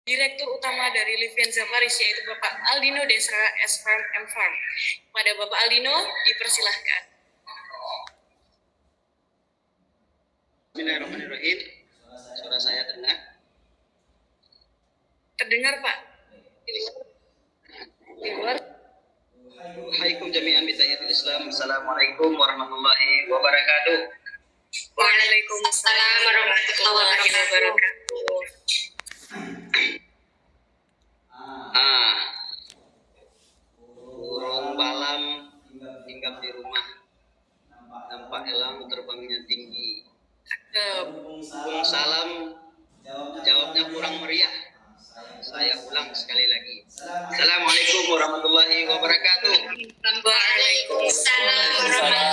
Direktur Utama dari Livianza Paris, yaitu Bapak Aldino Desra S-Farm M-Farm. Pada Bapak Aldino, dipersilahkan. Bismillahirrahmanirrahim. Suara saya dengar? Terdengar, Pak? Di luar. Waalaikum jami'an bitahiyatil Islam. Assalamualaikum warahmatullahi wabarakatuh. Waalaikumsalam warahmatullahi wabarakatuh. Burung balam hinggap di rumah, nampak elang terbangnya tinggi. Bung salam, jawabnya kurang meriah. Saya ulang sekali lagi. Assalamualaikum warahmatullahi wabarakatuh. Waalaikumsalam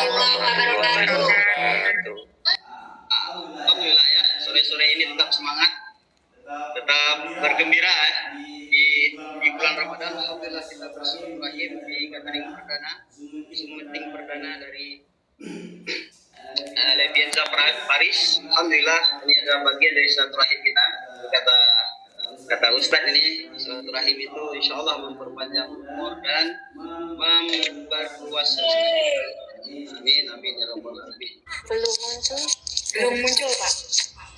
warahmatullahi wabarakatuh. Alhamdulillah ya, sore-sore ini tetap semangat, tetap bergembira ya. Di bulan Ramadan, alhamdulillah kita bersilaturahim di catering perdana, Zoom meeting perdana dari Livianza Paris. Alhamdulillah ini adalah bagian dari silaturahim kita. Kata Ustadz ini, silaturahim itu insya Allah memperpanjang umur dan memperluas rezeki. Amin, amin ya rabbal alamin. Belum muncul, Pak.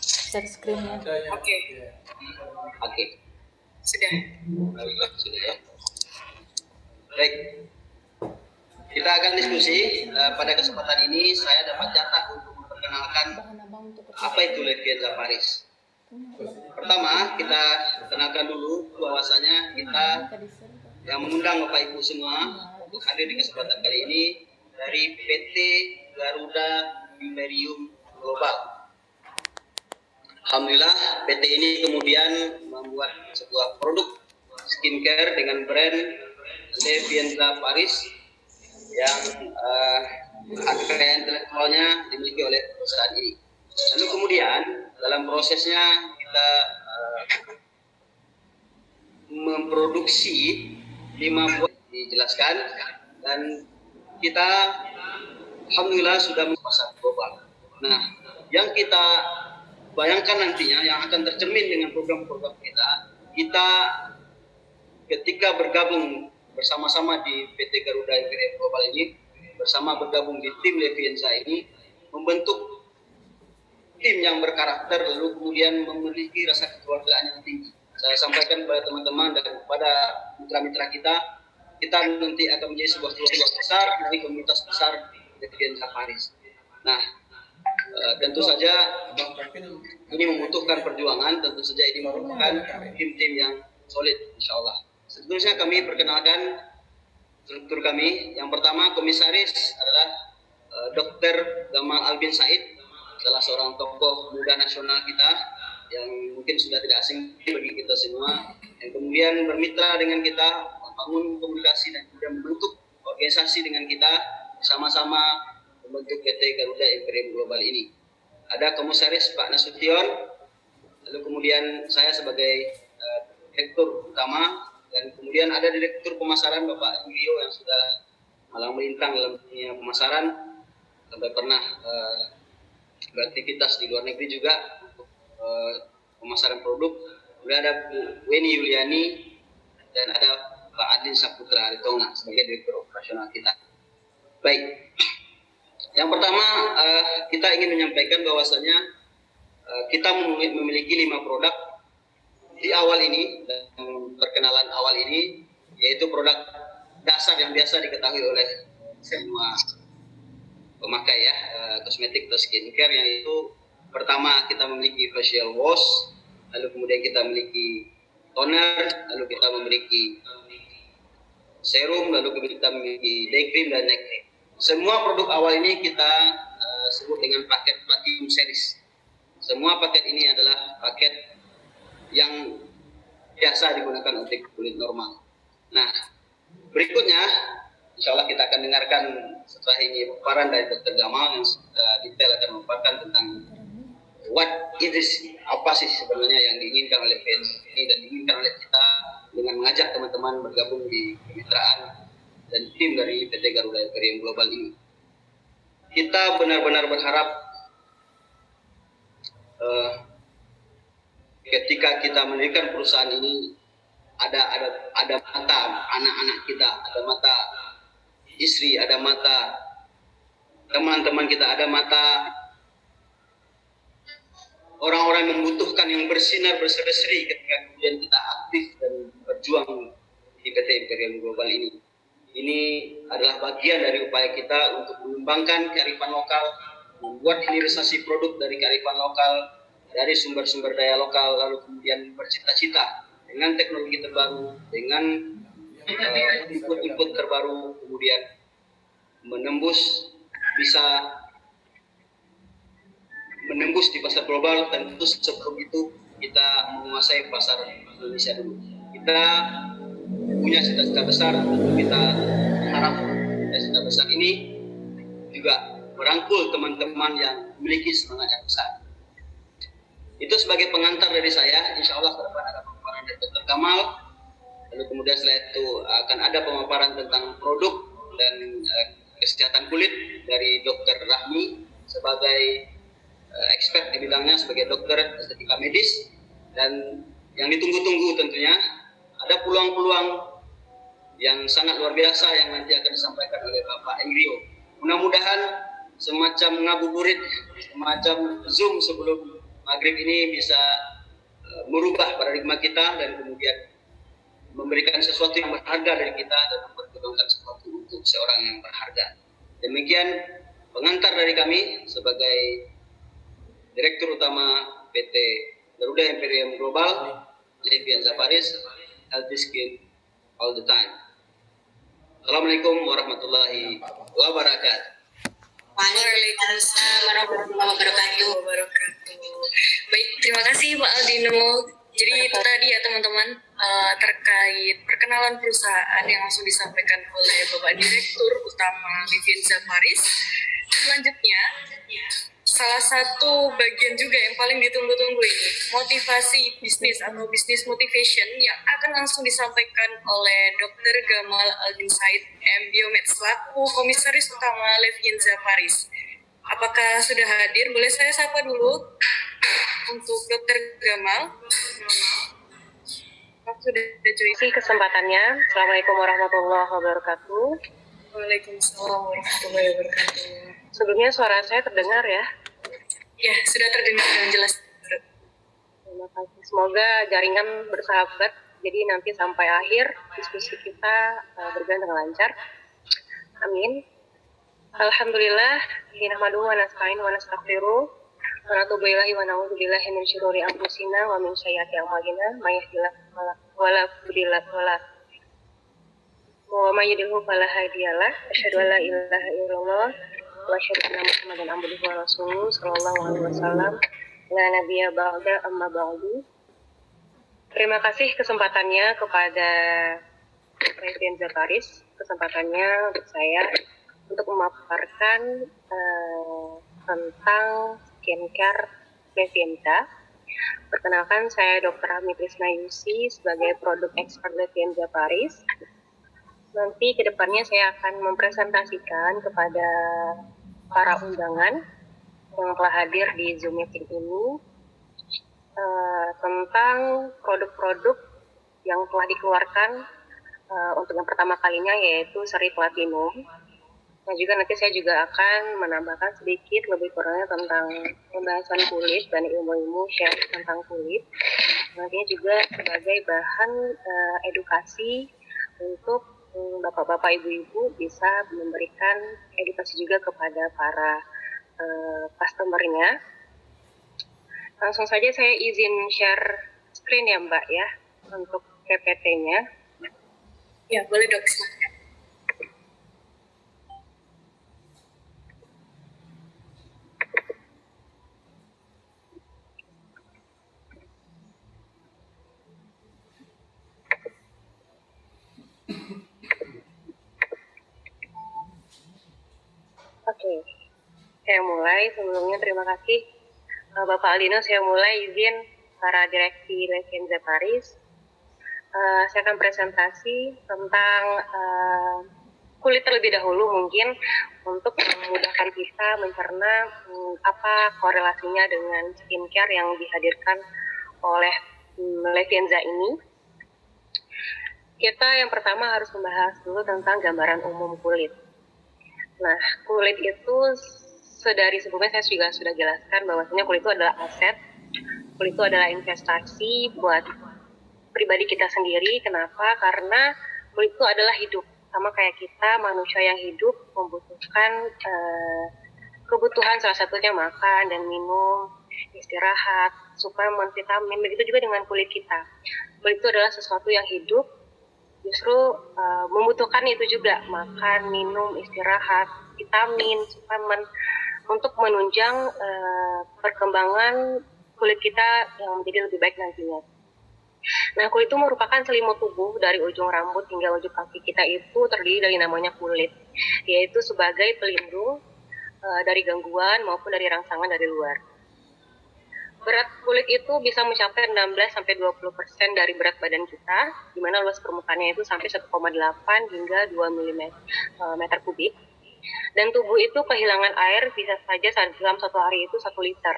Share screen-nya. Oke. Sudah. Baiklah, sudah ya. Baik. Kita akan diskusi. Pada kesempatan ini saya dapat jatah untuk memperkenalkan apa itu Livianza Paris. Pertama, kita kenalkan dulu bahwasanya kita yang mengundang Bapak Ibu semua untuk hadir di kesempatan kali ini dari PT Garuda Imperium Global. Alhamdulillah PT ini kemudian membuat sebuah produk skincare dengan brand Livianza Paris yang hak kekayaan intelektualnya dimiliki oleh perusahaan ini. Lalu kemudian dalam prosesnya kita memproduksi 5 buah dijelaskan dan kita alhamdulillah sudah pasar global. Nah, yang kita bayangkan nantinya yang akan tercermin dengan program-program kita ketika bergabung bersama-sama di PT Garuda Imperium Global ini, bersama bergabung di tim Livianza ini, membentuk tim yang berkarakter lalu kemudian memiliki rasa kekeluargaan yang tinggi. Saya sampaikan kepada teman-teman dan kepada mitra-mitra kita nanti akan menjadi sebuah keluarga besar dari komunitas besar Livianza Paris. Nah, tentu saja ini membutuhkan perjuangan, tentu saja ini membutuhkan tim-tim yang solid, insya Allah. Seterusnya kami perkenalkan struktur kami. Yang pertama komisaris adalah Dr. Gamal Albin Said, salah seorang tokoh muda nasional kita yang mungkin sudah tidak asing bagi kita semua, yang kemudian bermitra dengan kita, membangun komunikasi dan kemudian membentuk organisasi dengan kita, sama-sama membentuk PT Garuda Imperium Global ini. Ada komisaris Pak Nasution, lalu kemudian saya sebagai direktur utama, dan kemudian ada direktur pemasaran Bapak Julio yang sudah malang melintang dalam dunia pemasaran, sampai pernah beraktivitas di luar negeri juga untuk pemasaran produk. Kemudian ada Bu Weni Yuliani dan ada Pak Adin Saputra Aritonga sebagai direktur operasional kita. Baik, yang pertama kita ingin menyampaikan bahwasanya kita memiliki 5 produk di awal ini, dan perkenalan awal ini, yaitu produk dasar yang biasa diketahui oleh semua pemakai ya, kosmetik atau skincare, yang itu pertama kita memiliki facial wash, lalu kemudian kita memiliki toner, lalu kita memiliki serum, lalu kemudian kita memiliki day cream dan night cream. Semua produk awal ini kita sebut dengan paket platinum series. Semua paket ini adalah paket yang biasa digunakan untuk kulit normal. Nah, berikutnya insya Allah kita akan dengarkan setelah ini paparan dari Dr. Gamal yang detail akan memaparkan tentang what is this, apa sih sebenarnya yang diinginkan oleh fans ini dan diinginkan oleh kita dengan mengajak teman-teman bergabung di kemitraan dan tim dari PT Garuda Imperium Global ini. Kita benar-benar berharap ketika kita mendirikan perusahaan ini ada mata anak-anak kita, ada mata istri, ada mata teman-teman kita, ada mata orang-orang yang membutuhkan, yang bersinar berseri-seri ketika kemudian kita aktif dan berjuang di PT Imperium Global ini. Ini adalah bagian dari upaya kita untuk mengembangkan kearifan lokal, membuat hilirisasi produk dari kearifan lokal, dari sumber-sumber daya lokal, lalu kemudian bercita-cita dengan teknologi terbaru, dengan input-input terbaru, kemudian bisa menembus di pasar global. Tentu sebelum itu kita menguasai pasar Indonesia dulu. Kita punya cita-cita besar, tentu kita harap cita-cita besar ini juga merangkul teman-teman yang memiliki semangat yang besar. Itu sebagai pengantar dari saya. Insya Allah ke depan ada pemaparan dari Dr. Kamal, lalu kemudian setelah itu akan ada pemaparan tentang produk dan kesehatan kulit dari Dr. Rahmi sebagai expert di bidangnya, sebagai dokter estetika medis. Dan yang ditunggu-tunggu tentunya ada peluang-peluang yang sangat luar biasa yang nanti akan disampaikan oleh Bapak Engrio. Mudah-mudahan semacam ngabuburit, semacam Zoom sebelum maghrib ini bisa merubah paradigma kita dan kemudian memberikan sesuatu yang berharga dari kita dan memperjuangkan sesuatu untuk seorang yang berharga. Demikian pengantar dari kami sebagai Direktur Utama PT Garuda Imperium Global, Levianza Paris, Healthy Skin All the Time. Assalamualaikum warahmatullahi wabarakatuh. Waalaikumsalam warahmatullahi wabarakatuh. Baik, terima kasih Pak Aldino. Jadi itu tadi ya teman-teman, terkait perkenalan perusahaan yang langsung disampaikan oleh Bapak Direktur Utama Levianza Paris. Selanjutnya, salah satu bagian juga yang paling ditunggu-tunggu ini, motivasi bisnis atau business motivation yang akan langsung disampaikan oleh Dr. Gamal Aldin Said MBiomed selaku Komisaris Utama Levianza Paris. Apakah sudah hadir? Boleh saya sapa dulu untuk Dr. Gamal. Sudah join. Terima kasih kesempatannya. Assalamualaikum warahmatullahi wabarakatuh. Waalaikumsalam warahmatullahi wabarakatuh. Sebelumnya suara saya terdengar ya? Ya, sudah terdengar dengan jelas. Terima kasih. Semoga jaringan bersahabat, jadi nanti sampai akhir diskusi kita berjalan dengan lancar. Amin. Alhamdulillah, nahmaduhu wa nasta'inu wa nastaghfiruh wa natubu ilaihi wa na'udzu billahi min syururi anfusina wa min sayyiati a'malina may yahdihillahu fala mudilla lahu wa may yudlil fala hadiyalah. Asyhadu an la ilaha illallah wa asyhadu anna Muhammadan abduhu wa rasuluh sallallahu alaihi wasallam. La nabiyya ba'da amma ba'du. Terima kasih kesempatannya kepada Levianza Paris, kesempatannya untuk saya untuk memaparkan tentang skincare Levianza. Perkenalkan, saya Dr. Rahmi Trisna Yusi sebagai produk expert Levianza Paris. Nanti kedepannya saya akan mempresentasikan kepada para undangan yang telah hadir di Zoom meeting ini tentang produk-produk yang telah dikeluarkan untuk yang pertama kalinya, yaitu seri platinum. Nah, juga nanti saya juga akan menambahkan sedikit lebih kurangnya tentang pembahasan kulit dan ilmu-ilmu share tentang kulit. Nantinya juga sebagai bahan edukasi untuk bapak-bapak, ibu-ibu bisa memberikan edukasi juga kepada para customer-nya. Langsung saja saya izin share screen ya Mbak ya, untuk PPT-nya. Ya, boleh Dok, silakan. Oke, saya mulai. Sebelumnya terima kasih Bapak Aldino. Saya mulai izin para direksi Levianza Paris. Saya akan presentasi tentang kulit terlebih dahulu, mungkin untuk memudahkan kita mencerna apa korelasinya dengan skincare yang dihadirkan oleh Levienza ini, kita yang pertama harus membahas dulu tentang gambaran umum kulit. Nah, kulit itu sedari sebelumnya saya juga sudah jelaskan bahwasanya kulit itu adalah aset, kulit itu adalah investasi buat pribadi kita sendiri. Kenapa? Karena kulit itu adalah hidup. Sama kayak kita, manusia yang hidup membutuhkan kebutuhan salah satunya makan dan minum, istirahat, suplemen, vitamin. Begitu juga dengan kulit kita. Kulit itu adalah sesuatu yang hidup, justru membutuhkan itu juga, makan, minum, istirahat, vitamin, suplemen, untuk menunjang perkembangan kulit kita yang menjadi lebih baik nantinya. Nah, kulit itu merupakan selimut tubuh dari ujung rambut hingga ujung kaki kita itu terdiri dari namanya kulit, yaitu sebagai pelindung dari gangguan maupun dari rangsangan dari luar. Berat kulit itu bisa mencapai 16-20% dari berat badan kita, di mana luas permukaannya itu sampai 1,8 hingga 2 meter kubik. Dan tubuh itu kehilangan air bisa saja dalam satu hari itu 1 liter.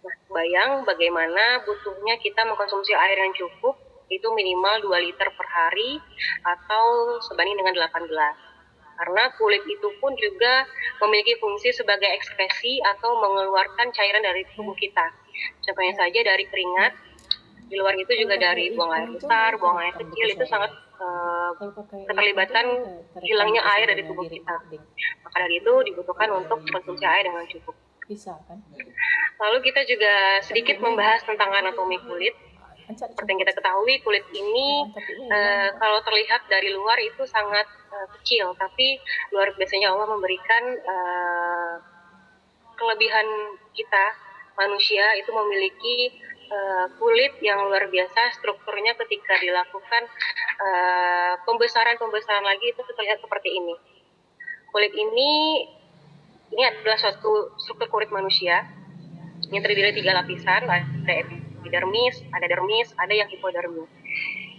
Nah, bayang bagaimana butuhnya kita mengkonsumsi air yang cukup, itu minimal 2 liter per hari atau sebanding dengan 8 gelas. Karena kulit itu pun juga memiliki fungsi sebagai ekskresi atau mengeluarkan cairan dari tubuh kita. Contohnya saja dari keringat, di luar itu juga dari buang air besar, buang air kecil, itu sangat keterlibatan hilangnya air dari tubuh kita. Maka dari itu dibutuhkan untuk konsumsi air dengan cukup. Bisa kan? Lalu kita juga sedikit membahas tentang anatomi kulit. Seperti yang kita ketahui, kulit ini kalau terlihat dari luar itu sangat kecil, tapi luar biasanya Allah memberikan kelebihan kita, manusia itu memiliki kulit yang luar biasa. Strukturnya ketika dilakukan pembesaran lagi itu terlihat seperti ini. Kulit ini adalah suatu struktur kulit manusia yang terdiri dari 3 lapisan, ada epidermis, ada dermis, ada yang hipodermis.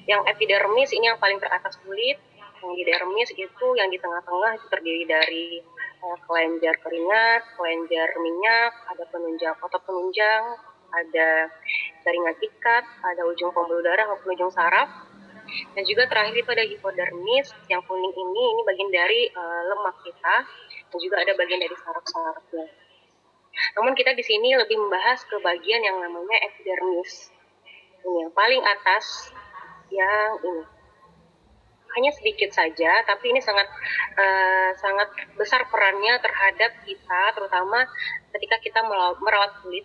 Yang epidermis ini yang paling teratas kulit, yang di dermis itu yang di tengah-tengah itu terdiri dari kelenjar keringat, kelenjar minyak, ada penunjang, otot penunjang, ada jaringan ikat, ada ujung pembuluh darah maupun ujung saraf. Dan juga terakhir itu ada hipodermis, yang kuning ini bagian dari lemak kita, dan juga ada bagian dari saraf-sarafnya. Namun kita di sini lebih membahas ke bagian yang namanya epidermis. Ini yang paling atas, yang ini. Hanya sedikit saja, tapi ini sangat besar perannya terhadap kita, terutama ketika kita merawat kulit.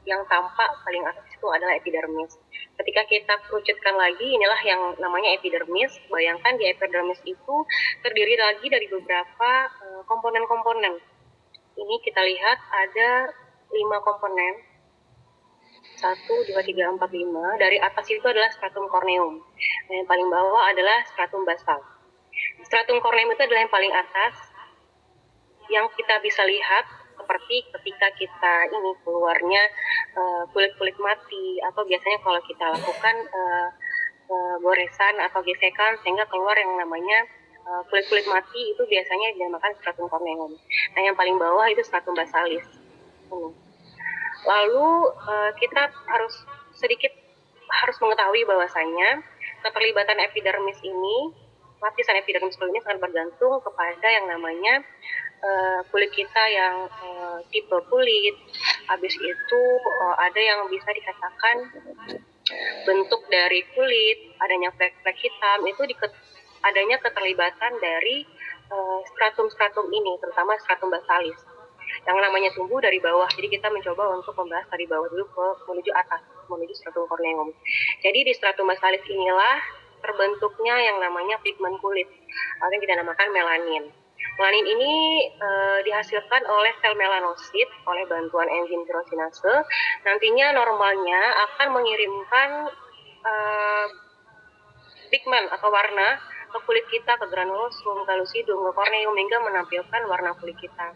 Yang tampak paling atas itu adalah epidermis. Ketika kita kerucutkan lagi, inilah yang namanya epidermis. Bayangkan di epidermis itu terdiri lagi dari beberapa komponen-komponen. Ini kita lihat ada 5 komponen. 1, 2, 3, 4, 5. Dari atas itu adalah stratum corneum. Dan yang paling bawah adalah stratum basal. Stratum corneum itu adalah yang paling atas, yang kita bisa lihat seperti ketika kita keluarnya kulit-kulit mati, atau biasanya kalau kita lakukan goresan atau gesekan sehingga keluar yang namanya kulit-kulit mati, itu biasanya dinamakan stratum corneum. Nah, yang paling bawah itu stratum basalis. Lalu kita harus mengetahui bahwasanya keterlibatan epidermis ini, lapisan epidermis kulit ini sangat bergantung kepada yang namanya kulit kita yang tipe kulit. Habis itu ada yang bisa dikatakan bentuk dari kulit, adanya flek-flek hitam, itu adanya keterlibatan dari stratum-stratum ini, terutama stratum basalis. Yang namanya tumbuh dari bawah, jadi kita mencoba untuk membahas dari bawah dulu menuju atas, menuju stratum corneum. Jadi di stratum basalis inilah terbentuknya yang namanya pigmen kulit, atau yang kita namakan melanin. Melanin ini dihasilkan oleh sel melanosit oleh bantuan enzim tirosinase. Nantinya normalnya akan mengirimkan pigmen atau warna ke kulit kita, ke granulosum, ke lucidum, ke korneum, hingga menampilkan warna kulit kita,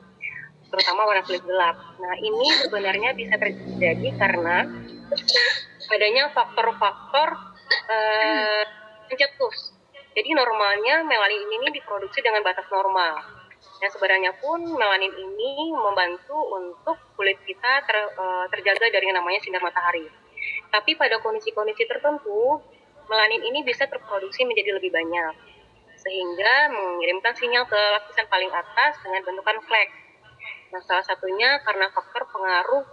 terutama warna kulit gelap. Nah, ini sebenarnya bisa terjadi karena adanya faktor-faktor pencetus. Jadi normalnya melanin ini diproduksi dengan batas normal. Dan sebenarnya pun melanin ini membantu untuk kulit kita terjaga dari yang namanya sinar matahari. Tapi pada kondisi-kondisi tertentu, melanin ini bisa terproduksi menjadi lebih banyak, sehingga mengirimkan sinyal ke lapisan paling atas dengan bentukan flek. Nah, salah satunya karena faktor pengaruh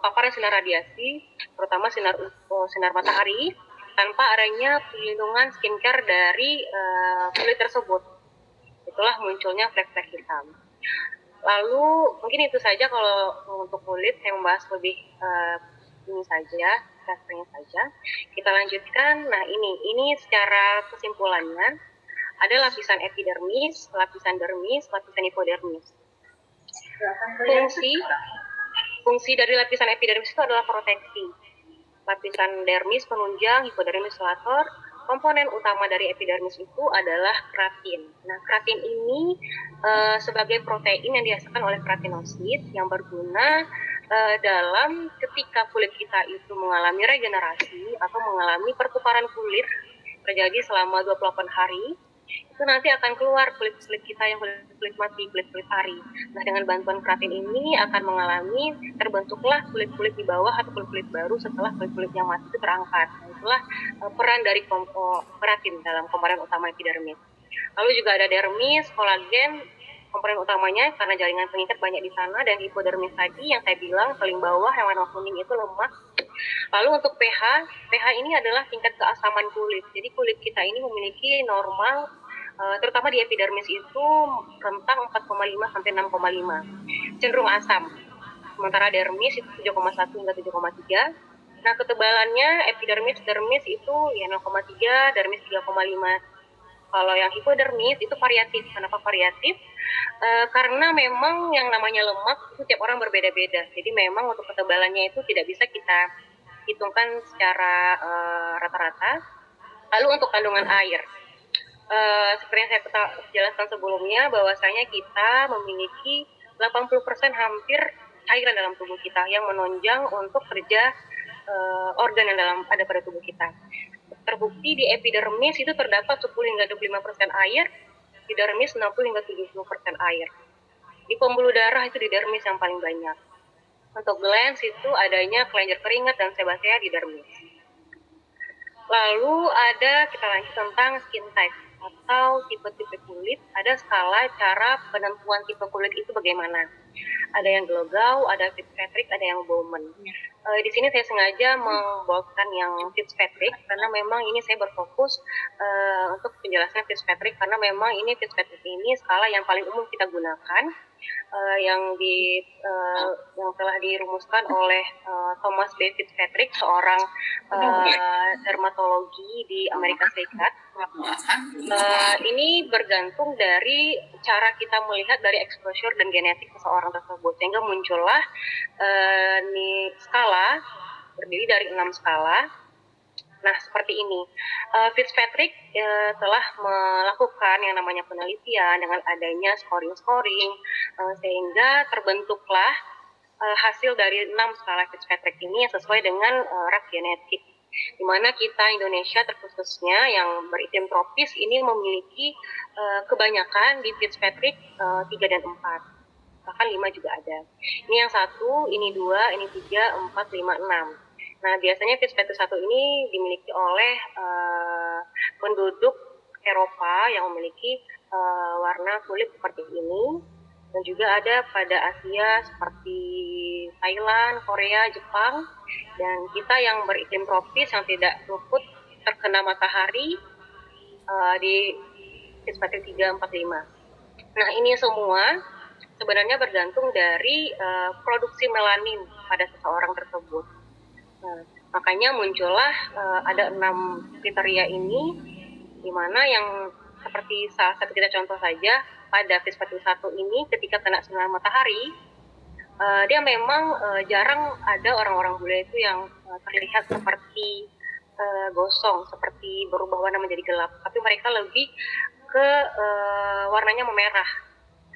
paparan sinar radiasi, terutama sinar matahari, tanpa adanya perlindungan skincare dari kulit tersebut. Itulah munculnya flek-flek hitam. Lalu mungkin itu saja kalau untuk kulit, saya membahas lebih ini saja, dasarnya saja. Kita lanjutkan. Nah, ini secara kesimpulannya ada lapisan epidermis, lapisan dermis, lapisan hipodermis. Fungsi dari lapisan epidermis itu adalah proteksi. Lapisan dermis penunjang, hipodermis isolator. Komponen utama dari epidermis itu adalah keratin. Nah, keratin ini sebagai protein yang dihasilkan oleh keratinosit yang berguna dalam ketika kulit kita itu mengalami regenerasi atau mengalami pertukaran kulit terjadi selama 28 hari, itu nanti akan keluar kulit-kulit kita yang kulit mati, kulit-kulit ari. Nah, dengan bantuan keratin ini akan mengalami terbentuklah kulit-kulit di bawah atau kulit-kulit baru setelah kulit-kulit yang mati itu terangkat. Nah, itulah peran dari keratin dalam komponen utama epidermis. Lalu juga ada dermis, kolagen, komponen utamanya karena jaringan pengikat banyak di sana, dan hipodermis tadi yang saya bilang paling bawah yang warna kuning itu lemak. Lalu untuk pH ini adalah tingkat keasaman kulit. Jadi kulit kita ini memiliki normal, terutama di epidermis itu rentang 4,5 sampai 6,5, cenderung asam. Sementara dermis itu 7,1 hingga 7,3. Nah, ketebalannya epidermis, dermis itu ya 0,3, dermis 3,5. Kalau yang hipodermis itu variatif. Kenapa variatif? Karena memang yang namanya lemak itu tiap orang berbeda-beda. Jadi memang untuk ketebalannya itu tidak bisa kita hitungkan secara rata-rata. Lalu untuk kandungan air, seperti yang saya jelaskan sebelumnya, bahwasanya kita memiliki 80% hampir cairan dalam tubuh kita yang menunjang untuk kerja organ yang ada pada tubuh kita. Terbukti di epidermis itu terdapat 10 hingga 25% air, di dermis 60 hingga 70% air. Di pembuluh darah itu di dermis yang paling banyak. Untuk glands itu adanya kelenjar keringat dan sebasea di dermis. Lalu kita lanjut tentang skin type atau tipe-tipe kulit. Ada skala cara penentuan tipe kulit itu bagaimana. Ada yang glogau, ada Fitzpatrick, ada yang Bowman. Di sini saya sengaja membawakan yang Fitzpatrick karena memang ini saya berfokus untuk penjelasan Fitzpatrick, karena memang ini Fitzpatrick ini skala yang paling umum kita gunakan, yang telah dirumuskan oleh Thomas B. Fitzpatrick, seorang dermatologi di Amerika Serikat. Ini bergantung dari cara kita melihat dari exposure dan genetik seseorang tersebut, sehingga muncullah skala berdiri dari 6 skala. Nah, seperti ini. Fitzpatrick telah melakukan yang namanya penelitian dengan adanya scoring, sehingga terbentuklah hasil dari 6 skala Fitzpatrick ini yang sesuai dengan rak genetik. Di mana kita Indonesia terkhususnya yang beriklim tropis ini memiliki kebanyakan di Fitzpatrick 3 dan 4. Bahkan 5 juga ada. Ini yang 1, ini 2, ini 3, 4, 5, 6. Nah, biasanya Fitzpatrick 1 ini dimiliki oleh penduduk Eropa yang memiliki warna kulit seperti ini, dan juga ada pada Asia seperti Thailand, Korea, Jepang, dan kita yang beriklim tropis yang tidak luput terkena matahari di Fitzpatrick 3, 4, 5. Nah, ini semua sebenarnya bergantung dari produksi melanin pada seseorang tersebut. Nah, makanya muncullah ada 6 kriteria ini, di mana yang seperti salah satu kita contoh saja pada Fitzpatrick 1 ini ketika kena sinar matahari, dia memang jarang ada orang-orang bule itu yang terlihat seperti gosong, seperti berubah warna menjadi gelap, tapi mereka lebih ke warnanya memerah,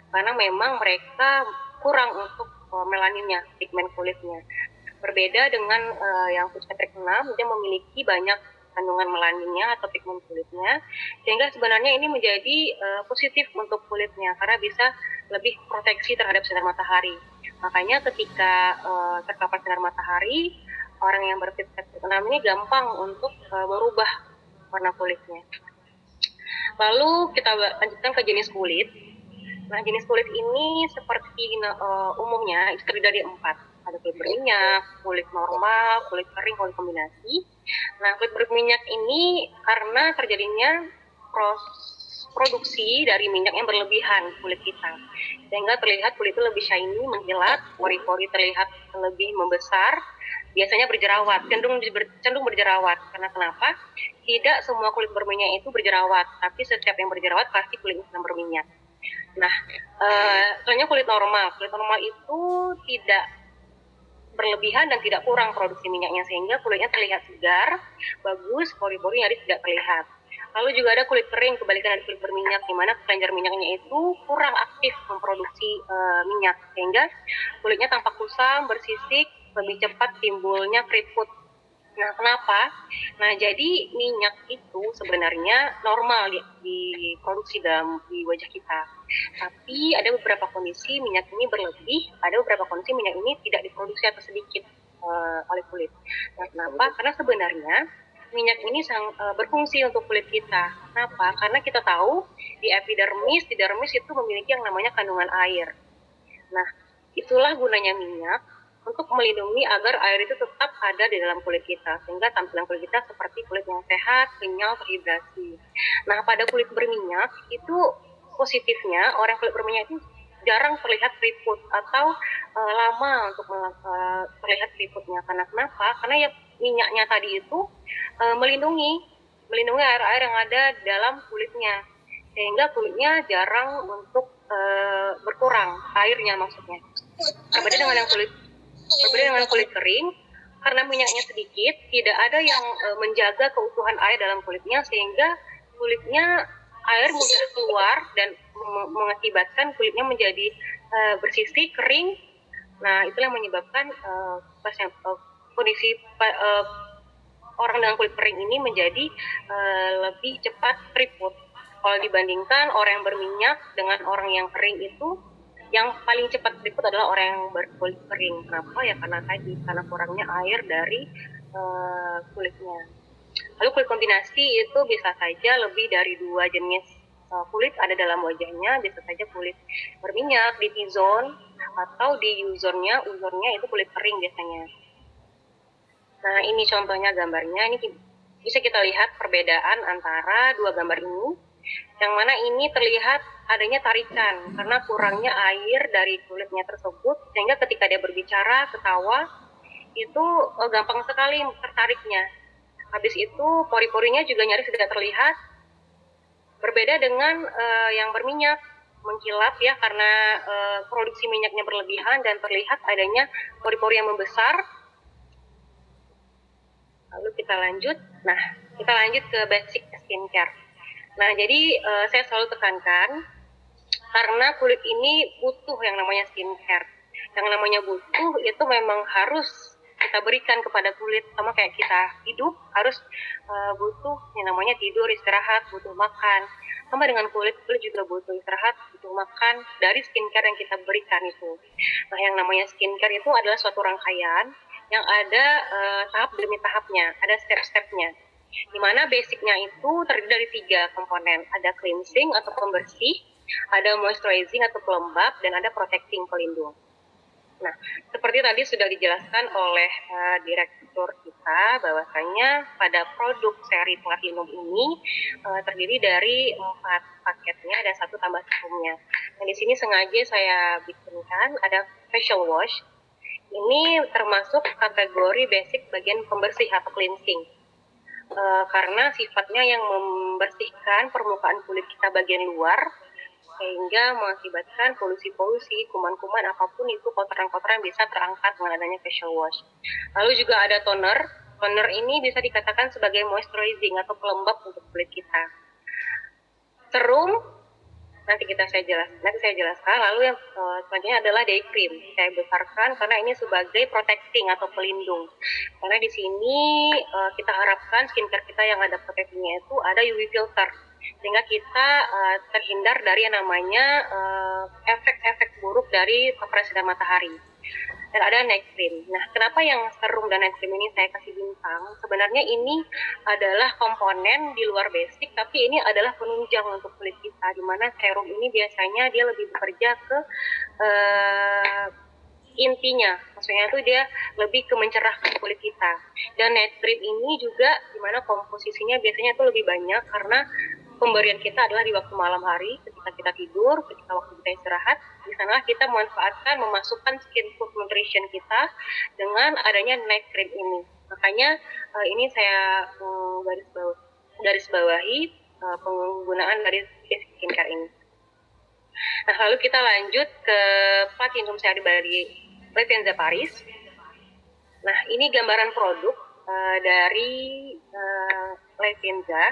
karena memang mereka kurang untuk melaninnya, pigmen kulitnya. Berbeda dengan yang Fitzpatrick 6, dia memiliki banyak kandungan melaninnya atau pigmen kulitnya, sehingga sebenarnya ini menjadi positif untuk kulitnya karena bisa lebih proteksi terhadap sinar matahari. Makanya ketika terpapar sinar matahari, orang yang berpigment enam ini gampang untuk merubah warna kulitnya. Lalu kita lanjutkan ke jenis kulit. Nah, jenis kulit ini seperti umumnya itu terdiri dari 4. Ada kulit berminyak, kulit normal, kulit kering, kulit kombinasi. Nah, kulit berminyak ini karena terjadinya produksi dari minyak yang berlebihan kulit kita, sehingga terlihat kulit itu lebih shiny, mengkilat, pori-pori terlihat lebih membesar, biasanya berjerawat, cenderung berjerawat. Karena kenapa? Tidak semua kulit berminyak itu berjerawat, tapi setiap yang berjerawat pasti kulitnya sedang berminyak. Nah, soalnya kulit normal itu tidak berlebihan dan tidak kurang produksi minyaknya, sehingga kulitnya terlihat segar, bagus, pori-pori nyaris tidak terlihat. Lalu juga ada kulit kering, kebalikan dari kulit berminyak, di mana kelenjar minyaknya itu kurang aktif memproduksi minyak, sehingga kulitnya tampak kusam, bersisik, lebih cepat timbulnya keriput. Nah, kenapa? Nah, jadi minyak itu sebenarnya normal diproduksi di wajah kita. Tapi ada beberapa kondisi minyak ini berlebih, ada beberapa kondisi minyak ini tidak diproduksi atau sedikit oleh kulit. Nah, kenapa? Karena sebenarnya minyak ini berfungsi untuk kulit kita. Kenapa? Karena kita tahu di epidermis itu memiliki yang namanya kandungan air. Nah, itulah gunanya minyak, untuk melindungi agar air itu tetap ada di dalam kulit kita, sehingga tampilan kulit kita seperti kulit yang sehat, kenyal, terhidrasi. Nah, pada kulit berminyak itu positifnya orang kulit berminyak itu jarang terlihat keriput atau lama untuk terlihat keriputnya. Karena kenapa? Karena ya minyaknya tadi itu melindungi air-air yang ada dalam kulitnya, sehingga kulitnya jarang untuk berkurang airnya, maksudnya. Berbeda dengan kulit kering, karena minyaknya sedikit, tidak ada yang menjaga keutuhan air dalam kulitnya, sehingga kulitnya air mudah keluar dan mengakibatkan kulitnya menjadi bersisik, kering. Nah, itulah yang menyebabkan kondisi orang dengan kulit kering ini menjadi lebih cepat keriput. Kalau dibandingkan orang yang berminyak dengan orang yang kering itu, yang paling cepat keriput adalah orang yang berkulit kering. Kenapa? Ya karena kurangnya air dari kulitnya. Lalu kulit kombinasi itu bisa saja lebih dari 2 jenis kulit ada dalam wajahnya. Bisa saja kulit berminyak di T-zone atau di U-zone-nya itu kulit kering biasanya. Nah, ini contohnya gambarnya. Ini bisa kita lihat perbedaan antara 2 gambar ini. Yang mana ini terlihat adanya tarikan karena kurangnya air dari kulitnya tersebut, sehingga ketika dia berbicara, ketawa, itu gampang sekali tertariknya. Habis itu pori-porinya juga nyaris tidak terlihat. Berbeda dengan yang berminyak, mengkilap ya karena produksi minyaknya berlebihan dan terlihat adanya pori-pori yang membesar. Lalu kita lanjut. Nah, kita lanjut ke basic skincare. Nah, jadi saya selalu tekankan, karena kulit ini butuh yang namanya skincare. Yang namanya butuh itu memang harus kita berikan kepada kulit, sama kayak kita hidup harus butuh yang namanya tidur, istirahat, butuh makan. Sama dengan kulit juga butuh istirahat, butuh makan dari skincare yang kita berikan itu. Nah, yang namanya skincare itu adalah suatu rangkaian yang ada tahap demi tahapnya, ada step-stepnya. Di mana basicnya itu terdiri dari 3 komponen. Ada cleansing atau pembersih, ada moisturizing atau pelembab, dan ada protecting, pelindung. Nah, seperti tadi sudah dijelaskan oleh direktur kita, bahwasanya pada produk seri Platinum ini terdiri dari 4 paketnya dan 1 tambah serumnya. Nah, di sini sengaja saya bikinkan ada facial wash. Ini termasuk kategori basic bagian pembersih atau cleansing. Karena sifatnya yang membersihkan permukaan kulit kita bagian luar, sehingga mengakibatkan polusi-polusi, kuman-kuman, apapun itu kotoran-kotoran bisa terangkat dengan adanya facial wash. Lalu juga ada toner. Toner ini bisa dikatakan sebagai moisturizing atau pelembab untuk kulit kita. Serum nanti saya jelaskan. Lalu yang selanjutnya adalah day cream. Saya besarkan karena ini sebagai protecting atau pelindung. Karena di sini kita harapkan skincare kita yang ada protectingnya itu ada UV filter, sehingga kita terhindar dari yang namanya efek-efek buruk dari paparan sinar matahari. dan ada night cream. Nah, kenapa yang serum dan night cream ini saya kasih bintang? Sebenarnya ini adalah komponen di luar basic, tapi ini adalah penunjang untuk kulit kita, di mana serum ini biasanya dia lebih bekerja ke intinya, maksudnya tuh dia lebih ke mencerahkan kulit kita. Dan night cream ini juga dimana komposisinya biasanya tuh lebih banyak karena pemberian kita adalah di waktu malam hari ketika kita tidur, ketika waktu kita istirahat. Di sana kita memanfaatkan memasukkan skin food nutrition kita dengan adanya night cream ini. Makanya ini saya garis bawahi penggunaan dari skincare ini. Nah, lalu kita lanjut ke Platinum Seri dari Letenza Paris. Nah, ini gambaran produk dari Letenza.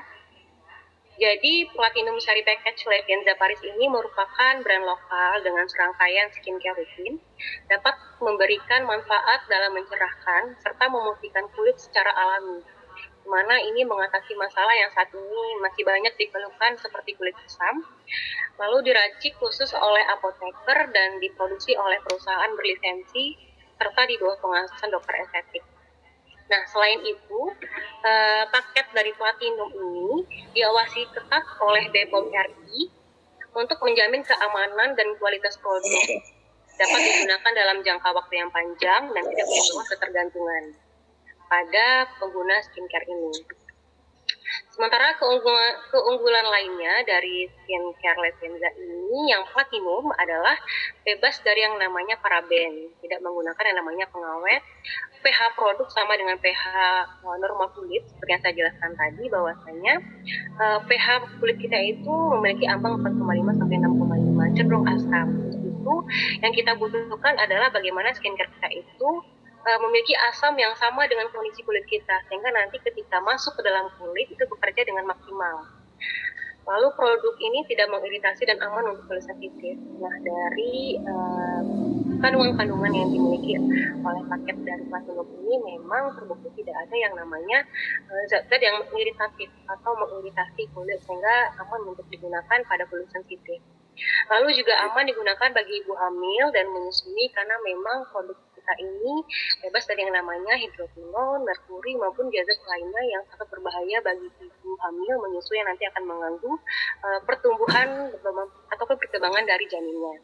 Jadi, Platinum Sari Package Letenza Paris ini merupakan brand lokal dengan serangkaian skincare rutin, dapat memberikan manfaat dalam mencerahkan serta memutihkan kulit secara alami, di mana ini mengatasi masalah yang saat ini masih banyak dikeluhkan seperti kulit kusam, lalu diracik khusus oleh apoteker dan diproduksi oleh perusahaan berlisensi serta di bawah pengawasan dokter estetik. Nah, selain itu, paket dari Platinum ini diawasi ketat oleh BPOM RI untuk menjamin keamanan dan kualitas produk, dapat digunakan dalam jangka waktu yang panjang dan tidak membawa ketergantungan pada pengguna skincare ini. Sementara keunggulan lainnya dari skincare Letenza ini yang platinum adalah bebas dari yang namanya paraben, tidak menggunakan yang namanya pengawet, pH produk sama dengan pH normal kulit seperti yang saya jelaskan tadi bahwasanya pH kulit kita itu memiliki ambang 4,5 sampai 6,5 cenderung asam. Untuk itu yang kita butuhkan adalah bagaimana skincare kita itu memiliki asam yang sama dengan kondisi kulit kita, sehingga nanti ketika masuk ke dalam kulit itu bekerja dengan maksimal. Lalu produk ini tidak mengiritasi dan aman untuk kulit sensitif. Nah, dari kandungan-kandungan yang dimiliki oleh paket dari Platinum ini memang terbukti tidak ada yang namanya zat-zat yang mengiritatif atau mengiritasi kulit, sehingga aman untuk digunakan pada kulit sensitif. Lalu juga aman digunakan bagi ibu hamil dan menyusui karena memang produk kita ini bebas dari yang namanya hidroquinone, merkuri maupun zat lainnya yang sangat berbahaya bagi ibu hamil menyusui yang nanti akan mengganggu pertumbuhan atau perkembangan dari janinnya.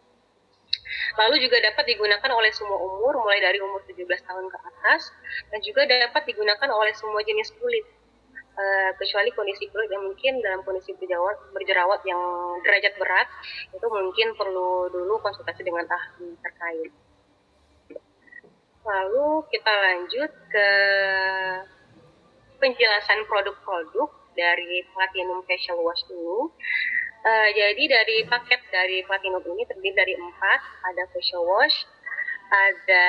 Lalu juga dapat digunakan oleh semua umur, mulai dari umur 17 tahun ke atas, dan juga dapat digunakan oleh semua jenis kulit. Kecuali kondisi kulit yang mungkin dalam kondisi berjerawat yang derajat berat, itu mungkin perlu dulu konsultasi dengan ahli terkait. Lalu kita lanjut ke penjelasan produk-produk dari Platinum Facial Wash ini. Jadi dari paket dari Platinum ini terdiri dari 4, ada facial wash, ada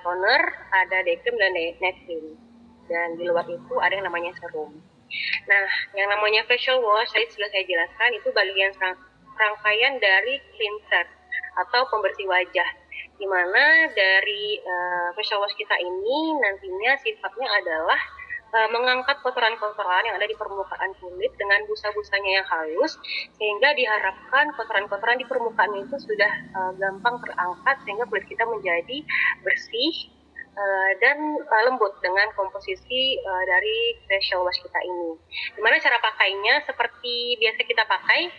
toner, ada day cream, dan night cream. Dan di luar itu ada yang namanya serum. Nah, yang namanya facial wash tadi sudah saya jelaskan, itu bagian rangkaian dari cleanser atau pembersih wajah, di mana dari facial wash kita ini nantinya sifatnya adalah mengangkat kotoran-kotoran yang ada di permukaan kulit dengan busa-busanya yang halus, sehingga diharapkan kotoran-kotoran di permukaan itu sudah gampang terangkat, sehingga kulit kita menjadi bersih dan lembut dengan komposisi dari facial wash kita ini. Dimana cara pakainya seperti biasa kita pakai,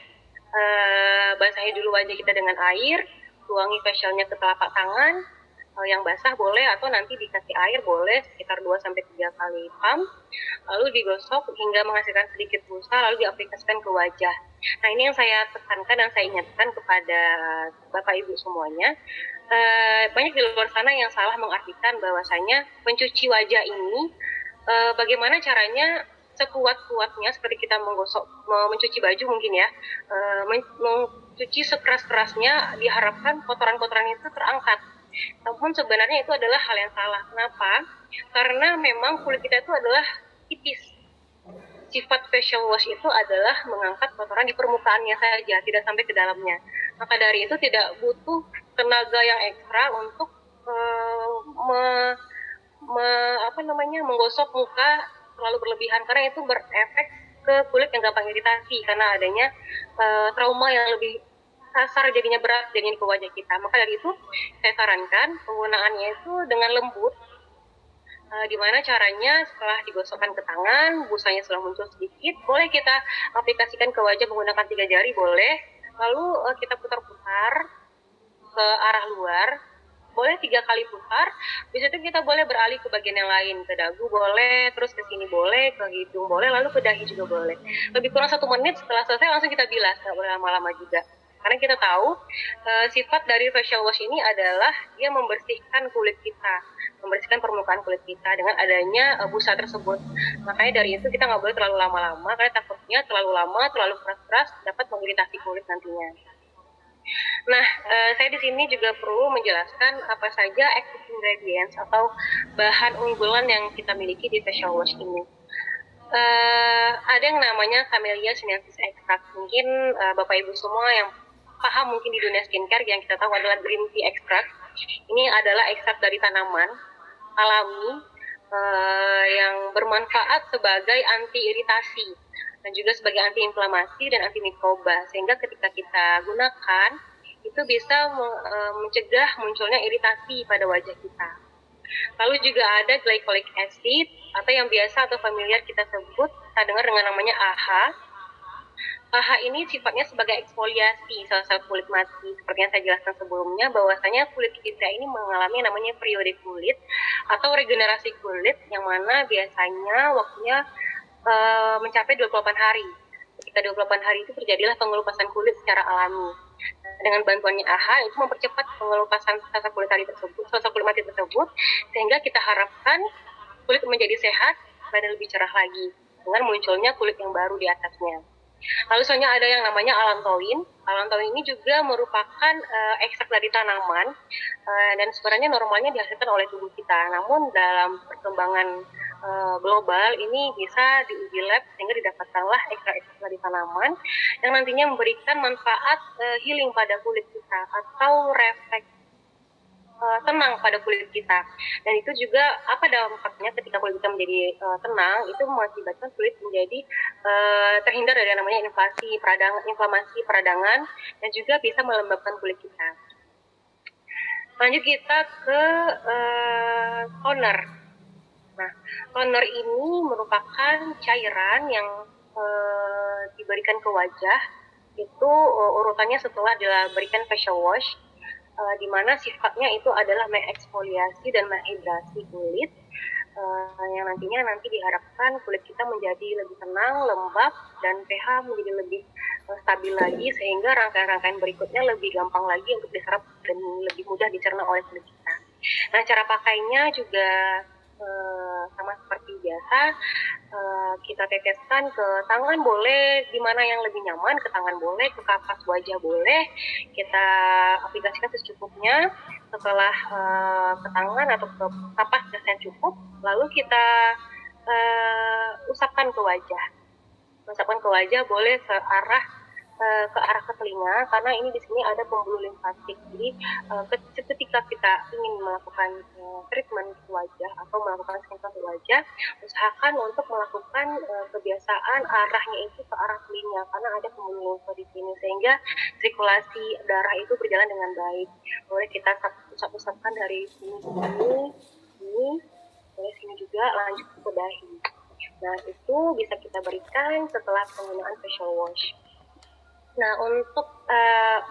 basahi dulu wajah kita dengan air, tuangi facialnya ke telapak tangan, yang basah boleh atau nanti dikasih air boleh sekitar 2-3 kali pump, lalu digosok hingga menghasilkan sedikit busa, lalu diaplikasikan ke wajah. Nah, ini yang saya tekankan dan saya ingatkan kepada Bapak Ibu semuanya. Banyak di luar sana yang salah mengartikan bahwasanya mencuci wajah ini bagaimana caranya sekuat-kuatnya seperti kita mencuci baju mungkin ya, mencuci sekeras-kerasnya diharapkan kotoran-kotoran itu terangkat. Namun sebenarnya itu adalah hal yang salah. Kenapa? Karena memang kulit kita itu adalah tipis. Sifat facial wash itu adalah mengangkat kotoran di permukaannya saja, tidak sampai ke dalamnya. Maka dari itu tidak butuh tenaga yang ekstra untuk menggosok muka terlalu berlebihan, karena itu berefek ke kulit yang gampang iritasi karena adanya trauma yang lebih kasar, jadinya berat jadinya ke wajah kita. Maka dari itu saya sarankan penggunaannya itu dengan lembut. Di mana caranya setelah digosokkan ke tangan, busanya sudah muncul sedikit, boleh kita aplikasikan ke wajah menggunakan 3 jari, boleh. Lalu kita putar-putar ke arah luar, boleh 3 kali putar. Bisa itu kita boleh beralih ke bagian yang lain, ke dagu boleh, terus ke sini boleh, ke hidung boleh, lalu ke dahi juga boleh. Lebih kurang 1 menit setelah selesai langsung kita bilas, nggak boleh lama-lama juga. Karena kita tahu sifat dari facial wash ini adalah dia membersihkan kulit kita, membersihkan permukaan kulit kita dengan adanya busa tersebut. Makanya dari itu kita nggak boleh terlalu lama-lama, karena takutnya terlalu lama, terlalu keras-keras dapat mengiritasi kulit nantinya. Nah, saya di sini juga perlu menjelaskan apa saja active ingredients atau bahan unggulan yang kita miliki di facial wash ini. Ada yang namanya Camellia sinensis extract. Mungkin Bapak Ibu semua yang paham mungkin di dunia skincare yang kita tahu adalah green tea extract. Ini adalah ekstrak dari tanaman alami yang bermanfaat sebagai anti iritasi dan juga sebagai anti inflamasi dan anti mikroba, sehingga ketika kita gunakan itu bisa mencegah munculnya iritasi pada wajah kita. Lalu juga ada glycolic acid atau yang biasa atau familiar kita sebut, kita dengar dengan namanya AHA. AHA ini sifatnya sebagai eksfoliasi sel-sel kulit mati. Seperti yang saya jelaskan sebelumnya, bahwasanya kulit kita ini mengalami namanya periode kulit atau regenerasi kulit, yang mana biasanya waktunya mencapai 28 hari. Ketika 28 hari itu terjadilah pengelupasan kulit secara alami. Dengan bantuannya AHA itu mempercepat pengelupasan sel-sel kulit mati tersebut, sehingga kita harapkan kulit menjadi sehat dan lebih cerah lagi dengan munculnya kulit yang baru di atasnya. Lalu selanjutnya ada yang namanya allantoin. Allantoin ini juga merupakan ekstrak dari tanaman dan sebenarnya normalnya dihasilkan oleh tubuh kita. Namun dalam perkembangan global ini bisa diuji lab sehingga didapatkanlah ekstrak-ekstrak dari tanaman yang nantinya memberikan manfaat healing pada kulit kita atau refleks tenang pada kulit kita. Dan itu juga apa dampaknya ketika kulit kita menjadi tenang, itu mengakibatkan kulit menjadi terhindar dari yang namanya inflamasi peradangan dan juga bisa melembabkan kulit kita. Lanjut kita ke toner. Nah, toner ini merupakan cairan yang diberikan ke wajah, itu urutannya setelah diberikan facial wash, di mana sifatnya itu adalah mengeksfoliasi dan menghidrasi kulit, yang nanti diharapkan kulit kita menjadi lebih tenang, lembab, dan pH menjadi lebih stabil lagi, sehingga rangkaian-rangkaian berikutnya lebih gampang lagi untuk diserap dan lebih mudah dicerna oleh kulit kita. Nah, cara pakainya juga sama seperti biasa, kita teteskan ke tangan boleh, di mana yang lebih nyaman, ke tangan boleh, ke kapas wajah boleh, kita aplikasikan secukupnya. Setelah ke tangan atau ke kapas yang cukup, lalu kita usapkan ke wajah. Usapkan ke wajah boleh ke arah ke telinga, karena ini di sini ada pembuluh limfatik. Jadi ketika kita ingin melakukan treatment ke wajah atau melakukan skincare ke wajah, usahakan untuk melakukan kebiasaan arahnya itu ke arah telinga, karena ada pembuluh limfa di sini, sehingga sirkulasi darah itu berjalan dengan baik. Boleh kita usap-usapkan dari sini, boleh sini juga, lanjut ke dahi. Nah, itu bisa kita berikan setelah penggunaan facial wash. Nah, untuk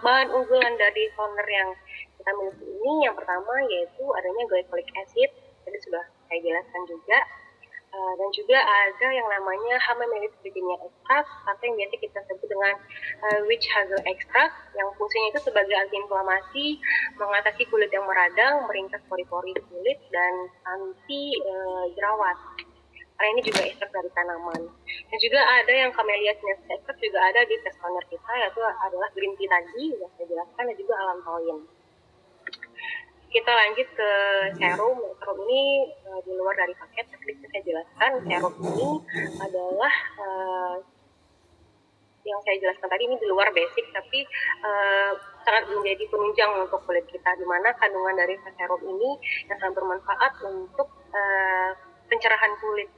bahan unggulan dari toner yang kita miliki ini, yang pertama yaitu adanya glycolic acid, tadi sudah saya jelaskan juga, dan juga ada yang namanya Hamamelis virginia extract atau yang biasa kita sebut dengan witch hazel extract, yang fungsinya itu sebagai anti-inflamasi, mengatasi kulit yang meradang, meringkas pori-pori kulit, dan anti jerawat. Karena ini juga ekstrak dari tanaman. Dan juga ada yang Camellia sinensis extract juga ada di test toner kita, yaitu adalah green tea tadi yang saya jelaskan, dan juga allantoin. Kita lanjut ke serum. Serum ini di luar dari paket, seperti saya jelaskan, serum ini adalah yang saya jelaskan tadi, ini di luar basic, tapi sangat menjadi penunjang untuk kulit kita, di mana kandungan dari serum ini yang sangat bermanfaat untuk pencerahan kulit.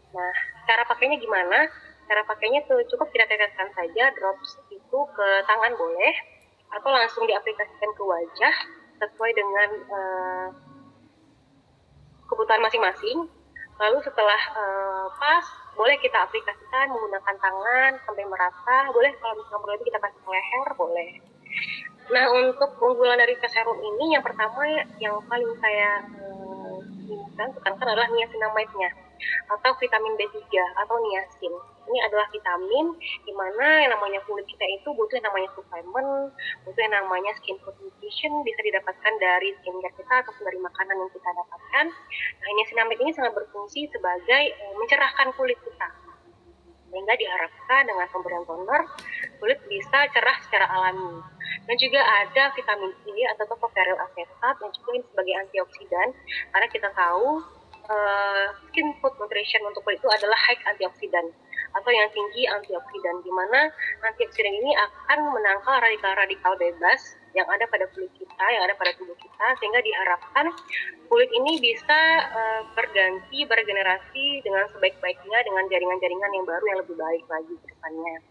Nah, cara pakainya gimana? Cara pakainya tuh cukup kita teteskan saja drops itu ke tangan boleh, atau langsung diaplikasikan ke wajah sesuai dengan kebutuhan masing-masing. Lalu setelah pas, boleh kita aplikasikan menggunakan tangan sampai merata. Boleh kalau misalnya perlu kita kasih ke leher, boleh. Nah, untuk keunggulan dari face serum ini, yang pertama yang paling saya tekankan adalah niacinamide-nya atau vitamin B3 atau niacin. Ini adalah vitamin di mana yang namanya kulit kita itu butuh yang namanya suplemen, butuh yang namanya skin food nutrition, bisa didapatkan dari skincare kita ataupun dari makanan yang kita dapatkan. Nah, niacinamide ini sangat berfungsi sebagai mencerahkan kulit kita, sehingga diharapkan dengan pemberian toner kulit bisa cerah secara alami. Dan juga ada vitamin E atau tocopherol acetat yang juga ini sebagai antioksidan, karena kita tahu skin food nutrition untuk kulit itu adalah high antioksidan atau yang tinggi antioksidan, di mana antioksidan ini akan menangkal radikal-radikal bebas yang ada pada kulit kita, yang ada pada tubuh kita, sehingga diharapkan kulit ini bisa bergenerasi dengan sebaik-baiknya dengan jaringan-jaringan yang baru yang lebih baik lagi ke depannya.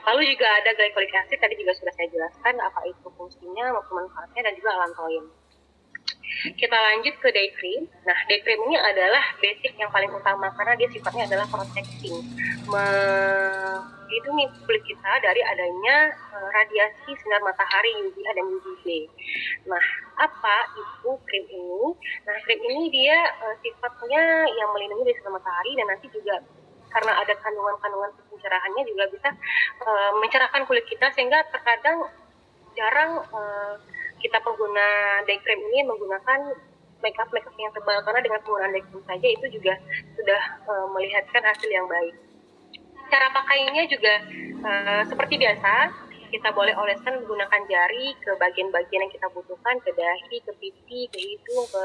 Lalu juga ada glycolic acid, tadi juga sudah saya jelaskan apa itu fungsinya maupun manfaatnya, dan juga allantoin. Kita lanjut ke day cream. Nah, day cream ini adalah basic yang paling utama karena dia sifatnya adalah protecting, melindungi kulit kita dari adanya radiasi sinar matahari UVA dan UVB. Nah, apa itu krim ini? Nah, krim ini dia sifatnya yang melindungi dari sinar matahari, dan nanti juga karena ada kandungan-kandungan pencerahannya juga bisa mencerahkan kulit kita, sehingga terkadang jarang kita pengguna day cream ini menggunakan makeup yang tebal, karena dengan penggunaan day cream saja itu juga sudah melihatkan hasil yang baik. Cara pakainya juga seperti biasa, kita boleh oleskan menggunakan jari ke bagian-bagian yang kita butuhkan, ke dahi, ke pipi, ke hidung, ke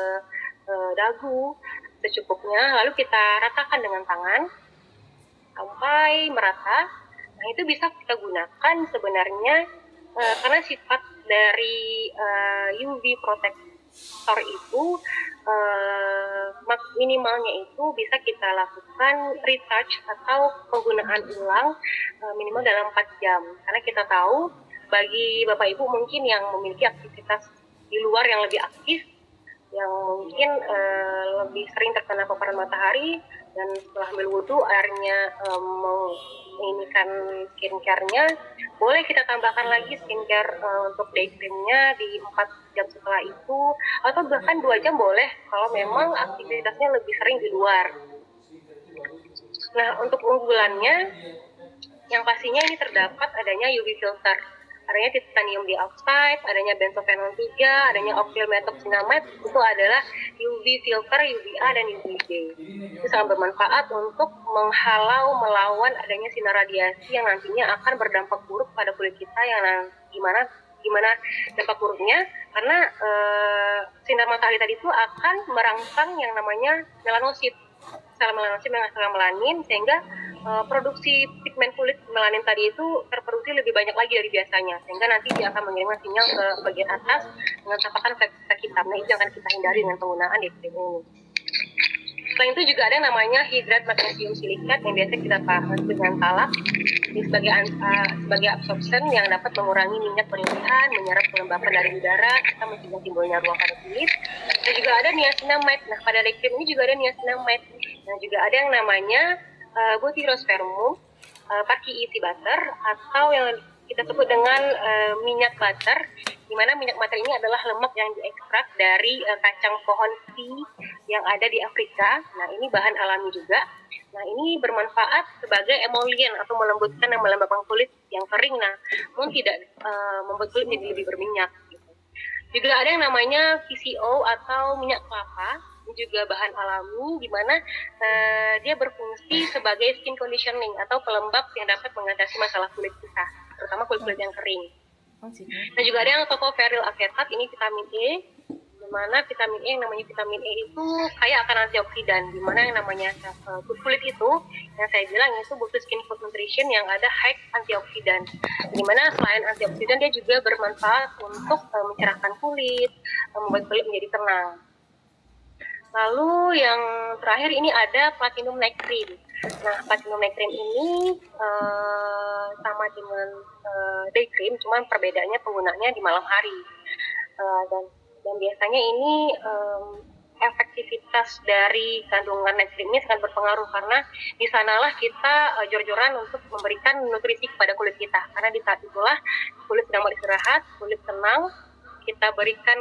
dagu secukupnya. Lalu kita ratakan dengan tangan sampai merata. Nah, itu bisa kita gunakan sebenarnya karena sifat dari UV protector itu minimalnya itu bisa kita lakukan retouch atau penggunaan ulang minimal dalam 4 jam. Karena kita tahu bagi Bapak Ibu mungkin yang memiliki aktivitas di luar yang lebih aktif, yang mungkin lebih sering terkena paparan matahari, dan setelah ambil wudhu airnya menginikan skincare-nya, boleh kita tambahkan lagi skincare untuk day cream-nya di 4 jam setelah itu, atau bahkan 2 jam boleh kalau memang aktivitasnya lebih sering di luar. Nah, untuk unggulannya yang pastinya ini terdapat adanya UV filter, adanya titanium dioxide, adanya benzophenol 3, adanya oxyl methoxylamide. Itu adalah UV filter UVA dan UVB. Itu sangat bermanfaat untuk melawan adanya sinar radiasi yang nantinya akan berdampak buruk pada kulit kita, yang gimana dampak buruknya, karena sinar matahari tadi itu akan merangsang yang namanya melanosit, sel melanosit dengan sel melanin, sehingga produksi pigmen kulit melanin tadi itu terproduksi lebih banyak lagi dari biasanya, sehingga nanti dia akan mengirimkan sinyal ke bagian atas dengan tampakan flek hitam. Nah, itu yang akan kita hindari dengan penggunaan day cream ini. Selain itu juga ada yang namanya hidrat magnesium silikat yang biasa kita pakai dengan talak sebagai absorption yang dapat mengurangi minyak berlebihan, menyerap kelembapan dari udara, serta mencegah timbulnya ruang pada kulit. Dan juga ada niacinamide. Nah, pada day cream ini juga ada niacinamide. Nah, juga ada yang namanya butyrospermum, Parky Easy Butter, atau yang kita sebut dengan minyak butter, di mana minyak butter ini adalah lemak yang diekstrak dari kacang pohon tea yang ada di Afrika. Nah, ini bahan alami juga. Nah, ini bermanfaat sebagai emollient atau melembutkan dan melembabkan kulit yang kering, namun tidak membuat kulit jadi lebih berminyak. Gitu. Juga ada yang namanya PCO atau minyak kelapa, juga bahan alami, di mana dia berfungsi sebagai skin conditioning atau pelembab yang dapat mengatasi masalah kulit kita, terutama kulit-kulit yang kering. Dan juga ada yang tocopherol acetat, ini vitamin E, di mana vitamin E yang namanya vitamin E itu kaya akan antioksidan, di mana yang namanya kulit itu yang saya bilang itu butuh skin food nutrition yang ada high antioksidan, di mana selain antioksidan dia juga bermanfaat untuk mencerahkan kulit, membuat kulit menjadi tenang. Lalu yang terakhir ini ada platinum night cream. Nah, platinum night cream ini sama dengan day cream, cuman perbedaannya penggunaannya di malam hari. Dan biasanya ini efektivitas dari kandungan night cream ini sangat berpengaruh karena di sanalah kita jor-joran untuk memberikan nutrisi kepada kulit kita, karena di saat itulah kulit sedang beristirahat, kulit tenang, kita berikan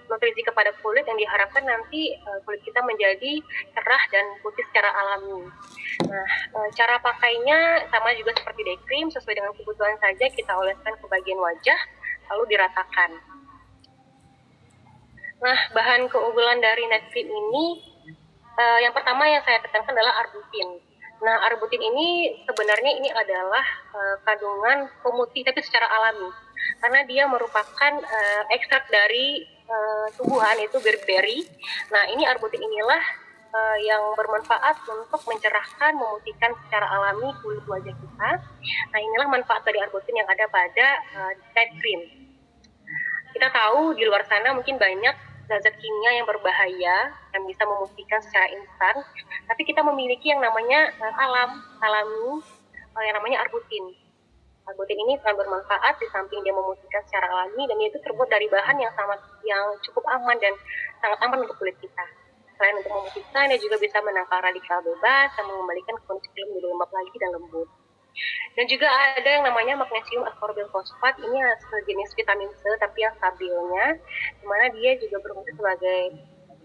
nutrisi kepada kulit yang diharapkan nanti kulit kita menjadi cerah dan putih secara alami. Nah, cara pakainya sama juga seperti day cream, sesuai dengan kebutuhan saja kita oleskan ke bagian wajah lalu diratakan. Nah, bahan keunggulan dari night cream ini, yang pertama yang saya tekankan adalah arbutin. Nah, arbutin ini sebenarnya ini adalah kandungan pemutih tapi secara alami, karena dia merupakan ekstrak dari tumbuhan, itu berberry. Nah, ini arbutin inilah yang bermanfaat untuk mencerahkan, memutihkan secara alami kulit wajah kita. Nah, inilah manfaat dari arbutin yang ada pada night cream. Kita tahu di luar sana mungkin banyak zat kimia yang berbahaya yang bisa memutihkan secara instan, tapi kita memiliki yang namanya alami, yang namanya arbutin. Arbutin ini sangat bermanfaat, di samping dia memutihkan secara alami dan itu terbuat dari bahan yang cukup aman dan sangat aman untuk kulit kita. Selain untuk memutihkan, dia juga bisa menangkal radikal bebas dan mengembalikan kondisi kulit menjadi lembab lagi dan lembut. Dan juga ada yang namanya magnesium ascorbyl fosfat, ini sejenis vitamin C tapi yang stabilnya, dimana dia juga berfungsi sebagai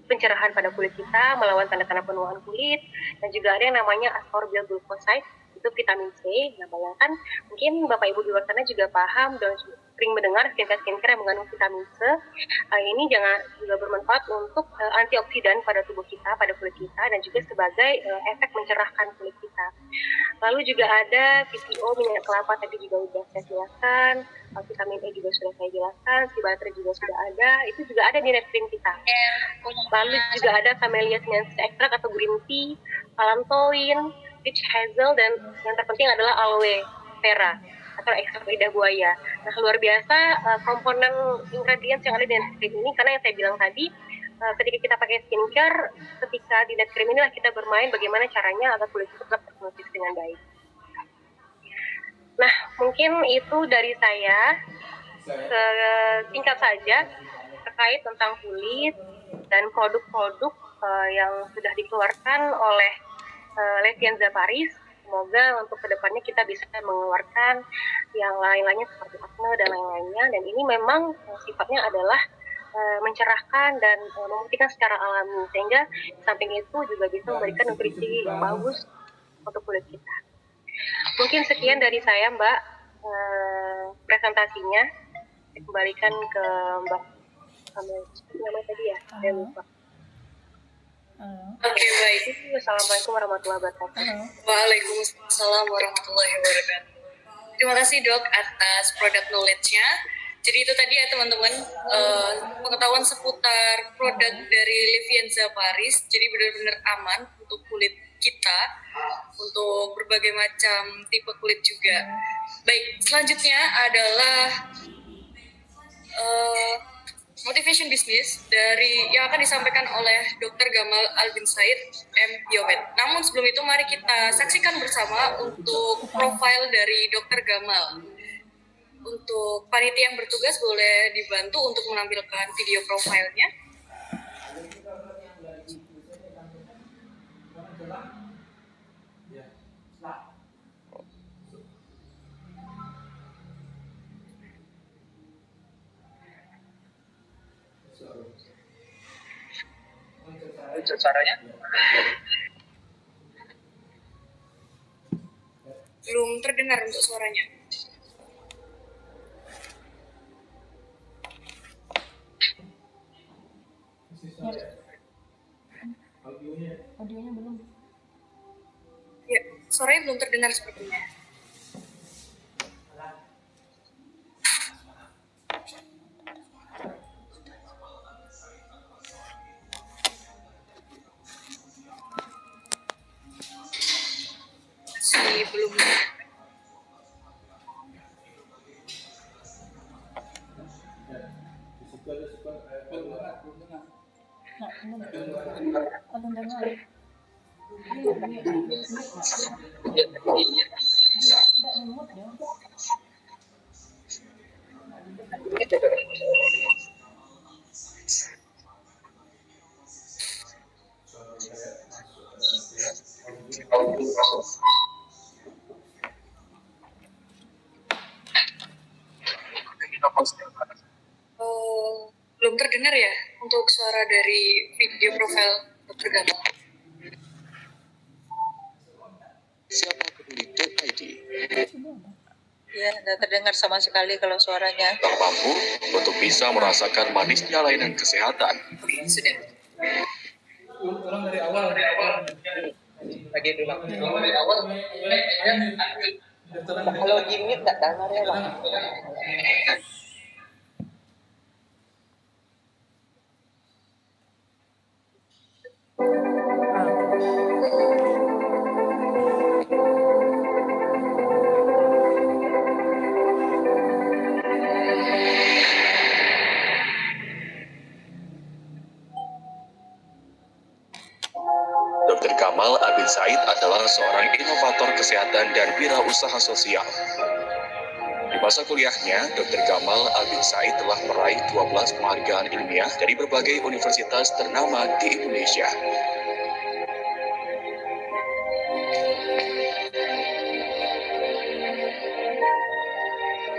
pencerahan pada kulit kita, melawan tanda-tanda penuaan kulit. Dan juga ada yang namanya ascorbyl glucoside, itu vitamin C. Nah, bayangkan mungkin Bapak Ibu di luar sana juga paham dan sering mendengar skincare yang mengandung vitamin C. Ini juga bermanfaat untuk antioksidan pada tubuh kita, pada kulit kita, dan juga sebagai efek mencerahkan kulit kita. Lalu juga ada PCO, minyak kelapa tadi juga sudah saya jelaskan, vitamin E juga sudah saya jelaskan, si baterai juga sudah ada, itu juga ada di night cream kita. Lalu juga ada camellia sinensis extract atau green tea, kalantoin, peach hazel, dan yang terpenting adalah aloe vera atau ekstrak lidah buaya. Nah, luar biasa komponen ingredients yang ada di night cream ini, karena yang saya bilang tadi, ketika kita pakai skincare, ketika di night cream inilah kita bermain bagaimana caranya agar kulit kita tetap ternutrisi dengan baik. Nah, mungkin itu dari saya singkat saja terkait tentang kulit dan produk-produk yang sudah dikeluarkan oleh Levienza Paris. Semoga untuk kedepannya kita bisa mengeluarkan yang lain-lainnya seperti acne dan lain-lainnya. Dan ini memang sifatnya adalah mencerahkan dan memutihkan secara alami, sehingga samping itu juga bisa memberikan nutrisi yang bagus untuk kulit kita. Mungkin sekian dari saya, Mbak, presentasinya. Saya kembalikan ke Mbak. Nama tadi ya, saya lupa. Oke, baik. Assalamualaikum warahmatullahi wabarakatuh. Waalaikumsalam warahmatullahi wabarakatuh. Terima kasih Dok atas produk knowledge-nya. Jadi itu tadi ya teman-teman, pengetahuan seputar produk dari Levienza Paris. Jadi benar-benar aman untuk kulit kita, untuk berbagai macam tipe kulit juga. Baik, selanjutnya adalah motivation business dari yang akan disampaikan oleh Dr. Gamal Albin Said M. Yomed. Namun sebelum itu mari kita saksikan bersama untuk profil dari Dr. Gamal. Untuk panitia yang bertugas boleh dibantu untuk menampilkan video profilnya. Itu caranya. Belum terdengar untuk suaranya. Audionya belum. Ya, suaranya belum terdengar sepertinya. Masih belum. Belum dengar. Tidak, remote dong. belum terdengar ya untuk suara dari video profil Dr. Gamal. Siapa peduli.id. Ya, tidak terdengar sama sekali kalau suaranya. Tak mampu untuk bisa merasakan manisnya layanan kesehatan. Oke, sudah. Ulang dari awal. Lagi dulu. Dari awal. Kalau gini tidak dengar ya bang. Dr. Gamal Abid Said adalah seorang inovator kesehatan dan wirausaha sosial. Di masa kuliahnya, Dr. Gamal Abid Said telah meraih 12 penghargaan ilmiah dari berbagai universitas ternama di Indonesia.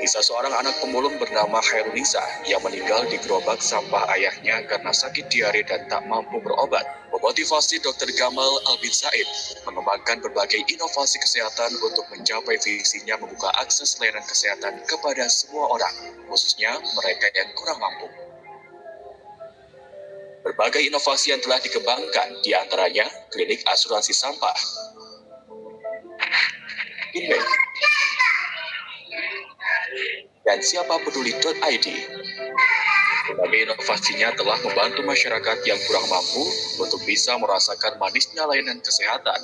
Kisah seorang anak pemulung bernama Khairunisa yang meninggal di gerobak sampah ayahnya karena sakit diare dan tak mampu berobat memotivasi Dr. Gamal Abid Said mengembangkan berbagai inovasi kesehatan untuk mencapai visinya membuka akses layanan kesehatan kepada semua orang, khususnya mereka yang kurang mampu. Berbagai inovasi yang telah dikembangkan, diantaranya klinik asuransi sampah, Inbank, dan siapa peduli.id. Berbagai inovasinya telah membantu masyarakat yang kurang mampu untuk bisa merasakan manisnya layanan kesehatan.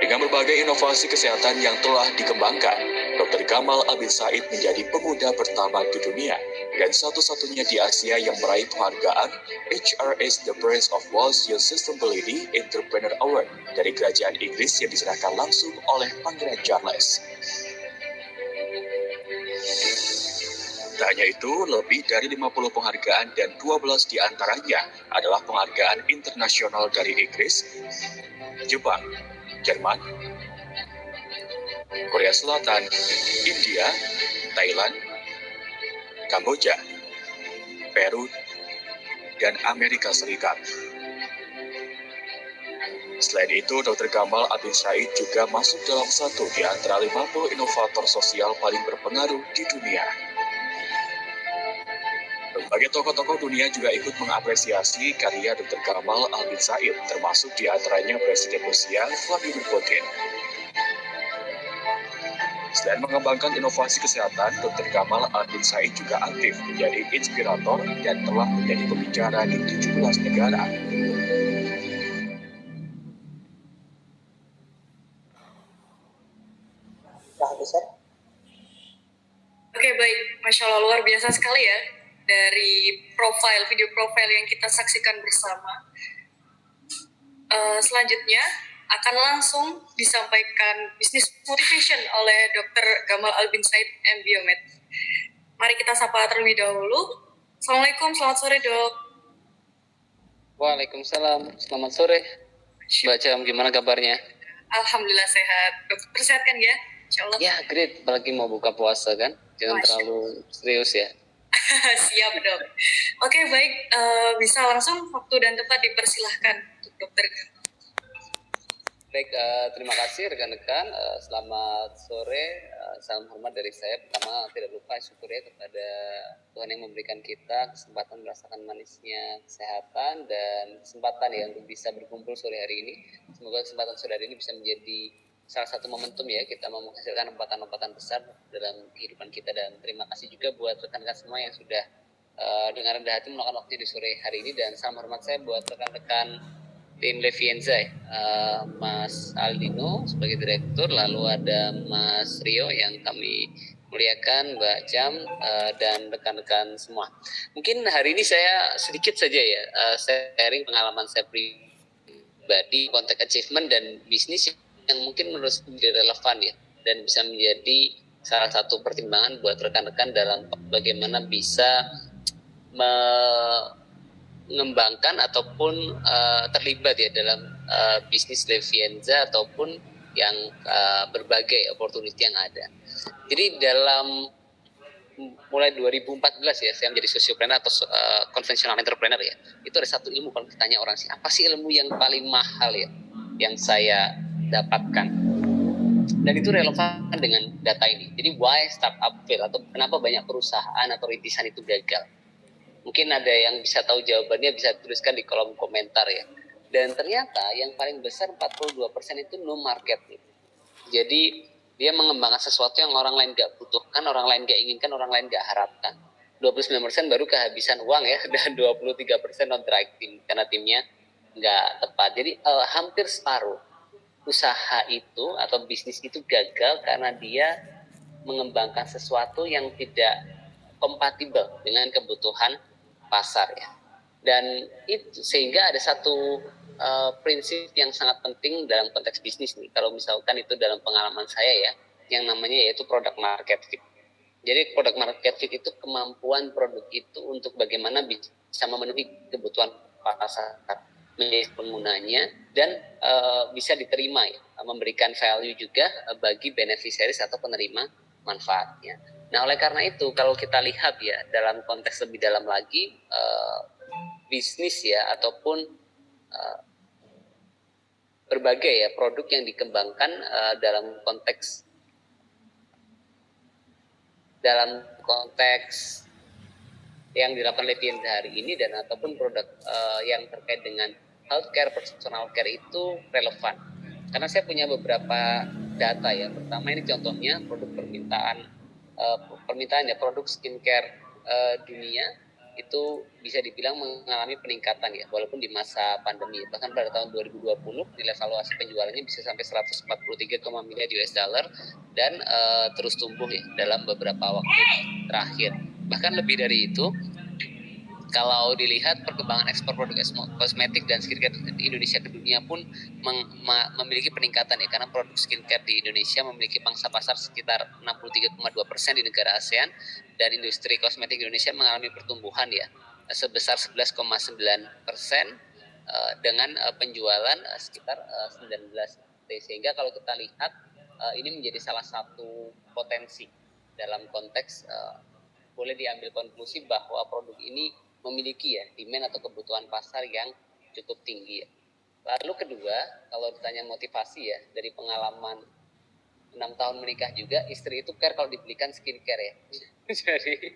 Dengan berbagai inovasi kesehatan yang telah dikembangkan, Dr. Gamal Abid Said menjadi pemuda pertama di dunia dan satu-satunya di Asia yang meraih penghargaan HRS The Prince of Wales Youth Sustainability Entrepreneur Award dari Kerajaan Inggris yang diserahkan langsung oleh Pangeran Charles. Tak hanya itu, lebih dari 50 penghargaan dan 12 diantaranya adalah penghargaan internasional dari Inggris, Jepang, Jerman, Korea Selatan, India, Thailand, Kamboja, Peru, dan Amerika Serikat. Selain itu, Dr. Gamal Abid Said juga masuk dalam satu di antara 50 inovator sosial paling berpengaruh di dunia. Berbagai tokoh-tokoh dunia juga ikut mengapresiasi karya Dr. Gamal Abid Said, termasuk di antaranya Presiden Rusia Vladimir Putin. Selain mengembangkan inovasi kesehatan, Dr. Gamal Abid Said juga aktif menjadi inspirator dan telah menjadi pembicara di 17 negara. Oke, baik. Masya Allah, luar biasa sekali ya dari video profil yang kita saksikan bersama. Selanjutnya akan langsung disampaikan business motivation oleh Dr. Gamal Abid Said MBiomed. Mari kita sapa terlebih dahulu. Assalamualaikum, selamat sore dok. Waalaikumsalam, selamat sore. Mbak Jam, gimana kabarnya? Alhamdulillah sehat. Dokter sehat kan ya? Insya Allah. Ya, great. Apalagi mau buka puasa kan? Jangan Masya terlalu serius ya. Siap dok. Oke baik, bisa langsung waktu dan tempat dipersilahkan untuk dokter. Baik, terima kasih rekan-rekan. Selamat sore. Salam hormat dari saya. Pertama, tidak lupa syukur ya kepada Tuhan yang memberikan kita kesempatan merasakan manisnya kesehatan dan kesempatan ya untuk bisa berkumpul sore hari ini. Semoga kesempatan sore hari ini bisa menjadi salah satu momentum ya kita mau menghasilkan lompatan-lompatan besar dalam kehidupan kita, dan terima kasih juga buat rekan-rekan semua yang sudah dengan rendah hati meluangkan waktu di sore hari ini, dan salam hormat saya buat rekan-rekan tim Levienza, Mas Aldino sebagai direktur, lalu ada Mas Rio yang kami muliakan, Mbak Jam, dan rekan-rekan semua. Mungkin hari ini saya sedikit saja ya sharing pengalaman saya pribadi, konteks achievement dan bisnis yang mungkin menurut saya menjadi relevan ya, dan bisa menjadi salah satu pertimbangan buat rekan-rekan dalam bagaimana bisa mengembangkan ataupun terlibat ya dalam bisnis Levienza ataupun yang berbagai opportunity yang ada. Jadi dalam mulai 2014 ya saya menjadi sociopreneur atau konvensional entrepreneur ya. Itu ada satu ilmu kalau ditanya orang sih, apa sih ilmu yang paling mahal ya yang saya dapatkan? Dan itu relevan dengan data ini. Jadi why startup fail atau kenapa banyak perusahaan atau rintisan itu gagal? Mungkin ada yang bisa tahu jawabannya, bisa tuliskan di kolom komentar ya. Dan ternyata yang paling besar 42% itu no market. Jadi dia mengembangkan sesuatu yang orang lain gak butuhkan, orang lain gak inginkan, orang lain gak harapkan. 29% baru kehabisan uang ya, dan 23% non drag team karena timnya gak tepat. Jadi hampir separuh usaha itu atau bisnis itu gagal karena dia mengembangkan sesuatu yang tidak kompatibel dengan kebutuhan pasar ya. Dan itu sehingga ada satu prinsip yang sangat penting dalam konteks bisnis nih. Kalau misalkan itu dalam pengalaman saya ya, yang namanya yaitu product market fit. Jadi product market fit itu kemampuan produk itu untuk bagaimana bisa memenuhi kebutuhan pasar menjadi penggunanya dan bisa diterima ya, memberikan value juga bagi beneficiaries atau penerima manfaatnya. Nah, oleh karena itu kalau kita lihat ya dalam konteks lebih dalam lagi bisnis ya ataupun berbagai ya produk yang dikembangkan dalam konteks yang dilakukan oleh hari ini dan ataupun produk yang terkait dengan healthcare, personal care itu relevan. Karena saya punya beberapa data ya. Pertama ini contohnya produk permintaan ya produk skincare dunia itu bisa dibilang mengalami peningkatan ya walaupun di masa pandemi. Bahkan pada tahun 2020 nilai valuasi penjualannya bisa sampai 143 miliar US dollar dan terus tumbuh ya dalam beberapa waktu terakhir. Bahkan lebih dari itu, kalau dilihat perkembangan ekspor produk kosmetik dan skincare di Indonesia ke dunia pun memiliki peningkatan ya karena produk skincare di Indonesia memiliki pangsa pasar sekitar 63,2% di negara ASEAN dan industri kosmetik di Indonesia mengalami pertumbuhan ya sebesar 11,9% dengan penjualan sekitar 19 sehingga kalau kita lihat ini menjadi salah satu potensi dalam konteks boleh diambil konklusi bahwa produk ini memiliki ya demand atau kebutuhan pasar yang cukup tinggi ya. Lalu kedua, kalau ditanya motivasi ya dari pengalaman 6 tahun menikah juga, istri itu care kalau dibelikan skincare ya. Jadi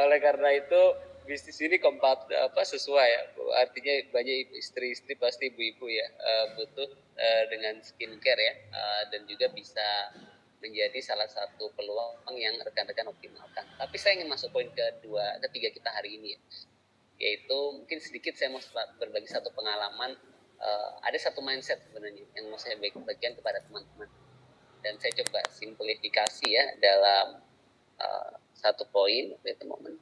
oleh karena itu bisnis ini sesuai ya. Artinya banyak istri-istri pasti ibu-ibu ya butuh dengan skincare ya dan juga bisa menjadi salah satu peluang yang rekan-rekan optimalkan. Tapi saya ingin masuk poin ketiga kita hari ini ya. Yaitu mungkin sedikit saya mau berbagi satu pengalaman. Ada satu mindset sebenarnya yang mau saya bagikan kepada teman-teman. Dan saya coba simplifikasi ya dalam satu poin. Wait a moment.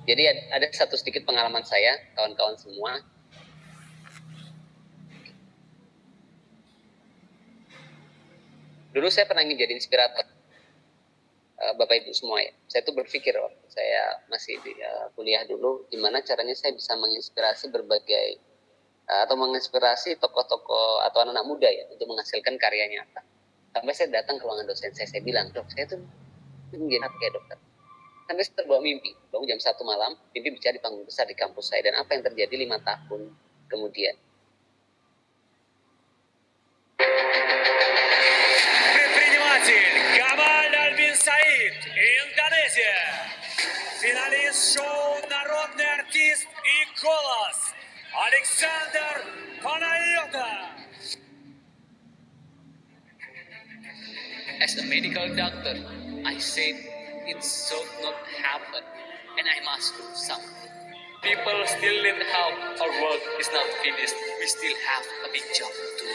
Jadi ada satu sedikit pengalaman saya, kawan-kawan semua. Dulu saya pernah ingin jadi inspirator. Bapak Ibu semua ya. Saya tuh berpikir waktu saya masih di kuliah dulu, gimana caranya saya bisa menginspirasi berbagai atau menginspirasi tokoh-tokoh atau anak-anak muda ya untuk menghasilkan karya nyata. Sampai saya datang ke ruangan dosen saya bilang, dok saya tuh ingin apa ya dokter. Sampai saya terbawa mimpi, bangun jam 1 malam, mimpi bicara di panggung besar di kampus saya. Dan apa yang terjadi 5 tahun kemudian. Гамаль Альбин Саид, Индонезия. Финалист шоу «Народный артист» и «Голос» Александр Panayota. As a medical doctor, I said it should not happen and I must do something. People still need help. Our work is not finished. We still have a big job to do.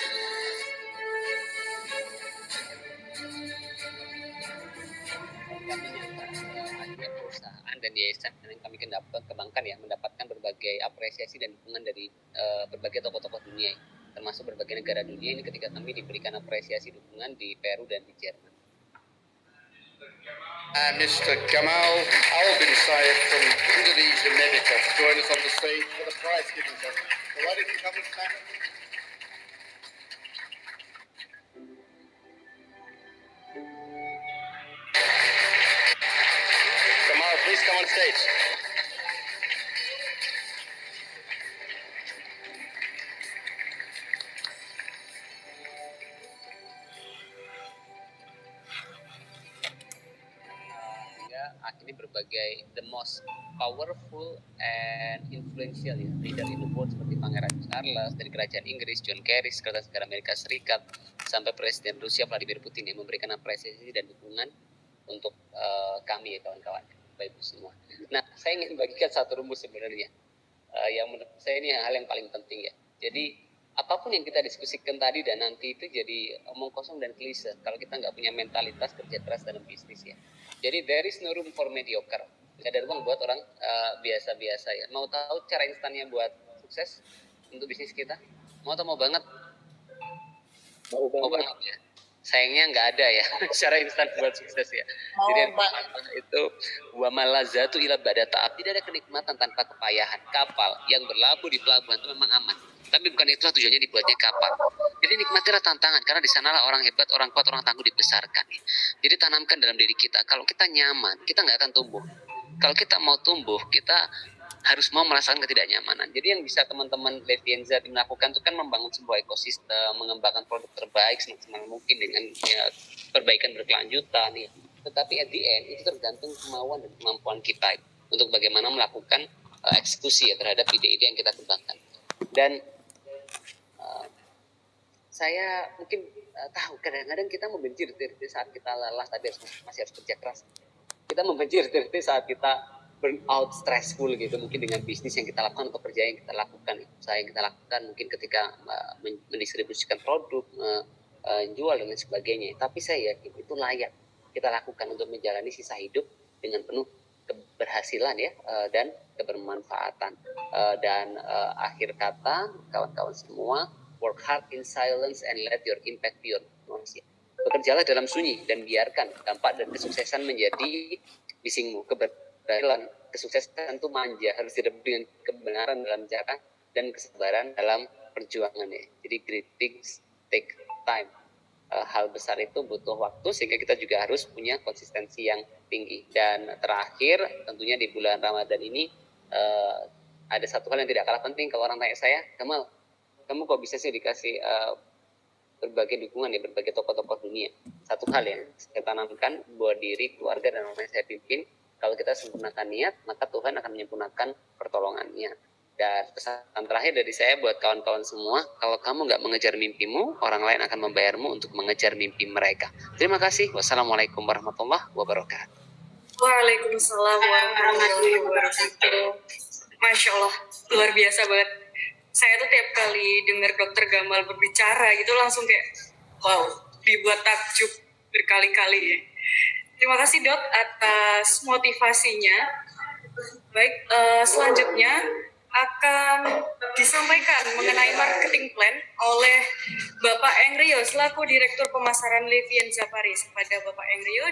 Perusahaan dan yayasan yang kami kembangkan ya mendapatkan berbagai apresiasi dan dukungan dari berbagai tokoh-tokoh dunia termasuk berbagai negara dunia ini ketika kami diberikan apresiasi dukungan di Peru dan di Jerman. Mr. Gamal Albin Said from Indonesia Medica to join us on the stage for the prize giving ceremony. So why don't you come and stand up? States. Akhirnya berbagai the most powerful and influential leader in the world seperti Pangeran Charles dari Kerajaan Inggris, John Kerry, Sekretaris Negara Amerika Serikat, sampai Presiden Rusia Vladimir Putin yang memberikan apresiasi dan dukungan untuk kami ya kawan-kawan, Bapak Ibu semua. Nah, saya ingin bagikan satu rumus sebenarnya yang menurut saya ini hal yang paling penting ya. Jadi apapun yang kita diskusikan tadi dan nanti itu jadi omong kosong dan klise kalau kita nggak punya mentalitas kerja keras dalam bisnis ya. Jadi there is no room for mediocre. Nggak ada ruang buat orang biasa-biasa ya. Mau tahu cara instannya buat sukses untuk bisnis kita? Mau atau mau banget? Mau banget ya. Sayangnya nggak ada ya cara instan buat sukses ya. Jadi itu wa malazatu ila badata. Tidak ada kenikmatan tanpa kepayahan. Kapal yang berlabuh di pelabuhan itu memang aman. Tapi bukan itulah tujuannya dibuatnya kapal. Jadi nikmatilah tantangan karena di sanalah orang hebat, orang kuat, orang tangguh dibesarkan. Jadi tanamkan dalam diri kita. Kalau kita nyaman, kita nggak akan tumbuh. Kalau kita mau tumbuh, kita harus mau merasakan ketidaknyamanan. Jadi yang bisa teman-teman Levienza melakukan itu kan membangun sebuah ekosistem, mengembangkan produk terbaik semaksimal mungkin dengan ya, perbaikan berkelanjutan. Ya. Tetapi at the end itu tergantung kemauan dan kemampuan kita untuk bagaimana melakukan eksekusi ya, terhadap ide-ide yang kita kembangkan. Dan saya mungkin tahu kadang-kadang kita membenci detik-detik saat kita lelah tapi masih harus kerja keras. Kita membenci detik-detik saat kita burn out, stressful gitu mungkin dengan bisnis yang kita lakukan atau kerja yang kita lakukan, usaha yang kita lakukan mungkin ketika mendistribusikan produk, jual dan lain sebagainya. Tapi saya yakin itu layak kita lakukan untuk menjalani sisa hidup dengan penuh keberhasilan ya dan kebermanfaatan. Dan akhir kata kawan-kawan semua, work hard in silence and let your impact be your manusia. Bekerjalah dalam sunyi dan biarkan dampak dan kesuksesan menjadi bisingmu. Keberhasilan, kesuksesan itu manja, harus direbut dengan kebenaran dalam cara dan kesabaran dalam perjuangan ya. Jadi great things take time. Hal besar itu butuh waktu sehingga kita juga harus punya konsistensi yang tinggi. Dan terakhir tentunya di bulan Ramadan ini ada satu hal yang tidak kalah penting. Kalau orang tanya saya, Kamal, kamu kok bisa sih dikasih berbagai dukungan ya, berbagai tokoh-tokoh dunia. Satu hal yang saya tanamkan buat diri, keluarga, dan orang yang saya pimpin, kalau kita sempurnakan niat, maka Tuhan akan menyempurnakan pertolongannya. Dan pesan terakhir dari saya buat kawan-kawan semua, kalau kamu nggak mengejar mimpimu, orang lain akan membayarmu untuk mengejar mimpi mereka. Terima kasih. Wassalamualaikum warahmatullahi wabarakatuh. Waalaikumsalam warahmatullahi wabarakatuh. Masya Allah, luar biasa banget. Saya tuh tiap kali dengar Dokter Gamal berbicara gitu langsung kayak wow, dibuat takjub berkali-kali ya. Terima kasih Dok atas motivasinya. Baik, selanjutnya akan disampaikan mengenai marketing plan oleh Bapak Engrio selaku Direktur Pemasaran Levienza Paris. Kepada Bapak Engrio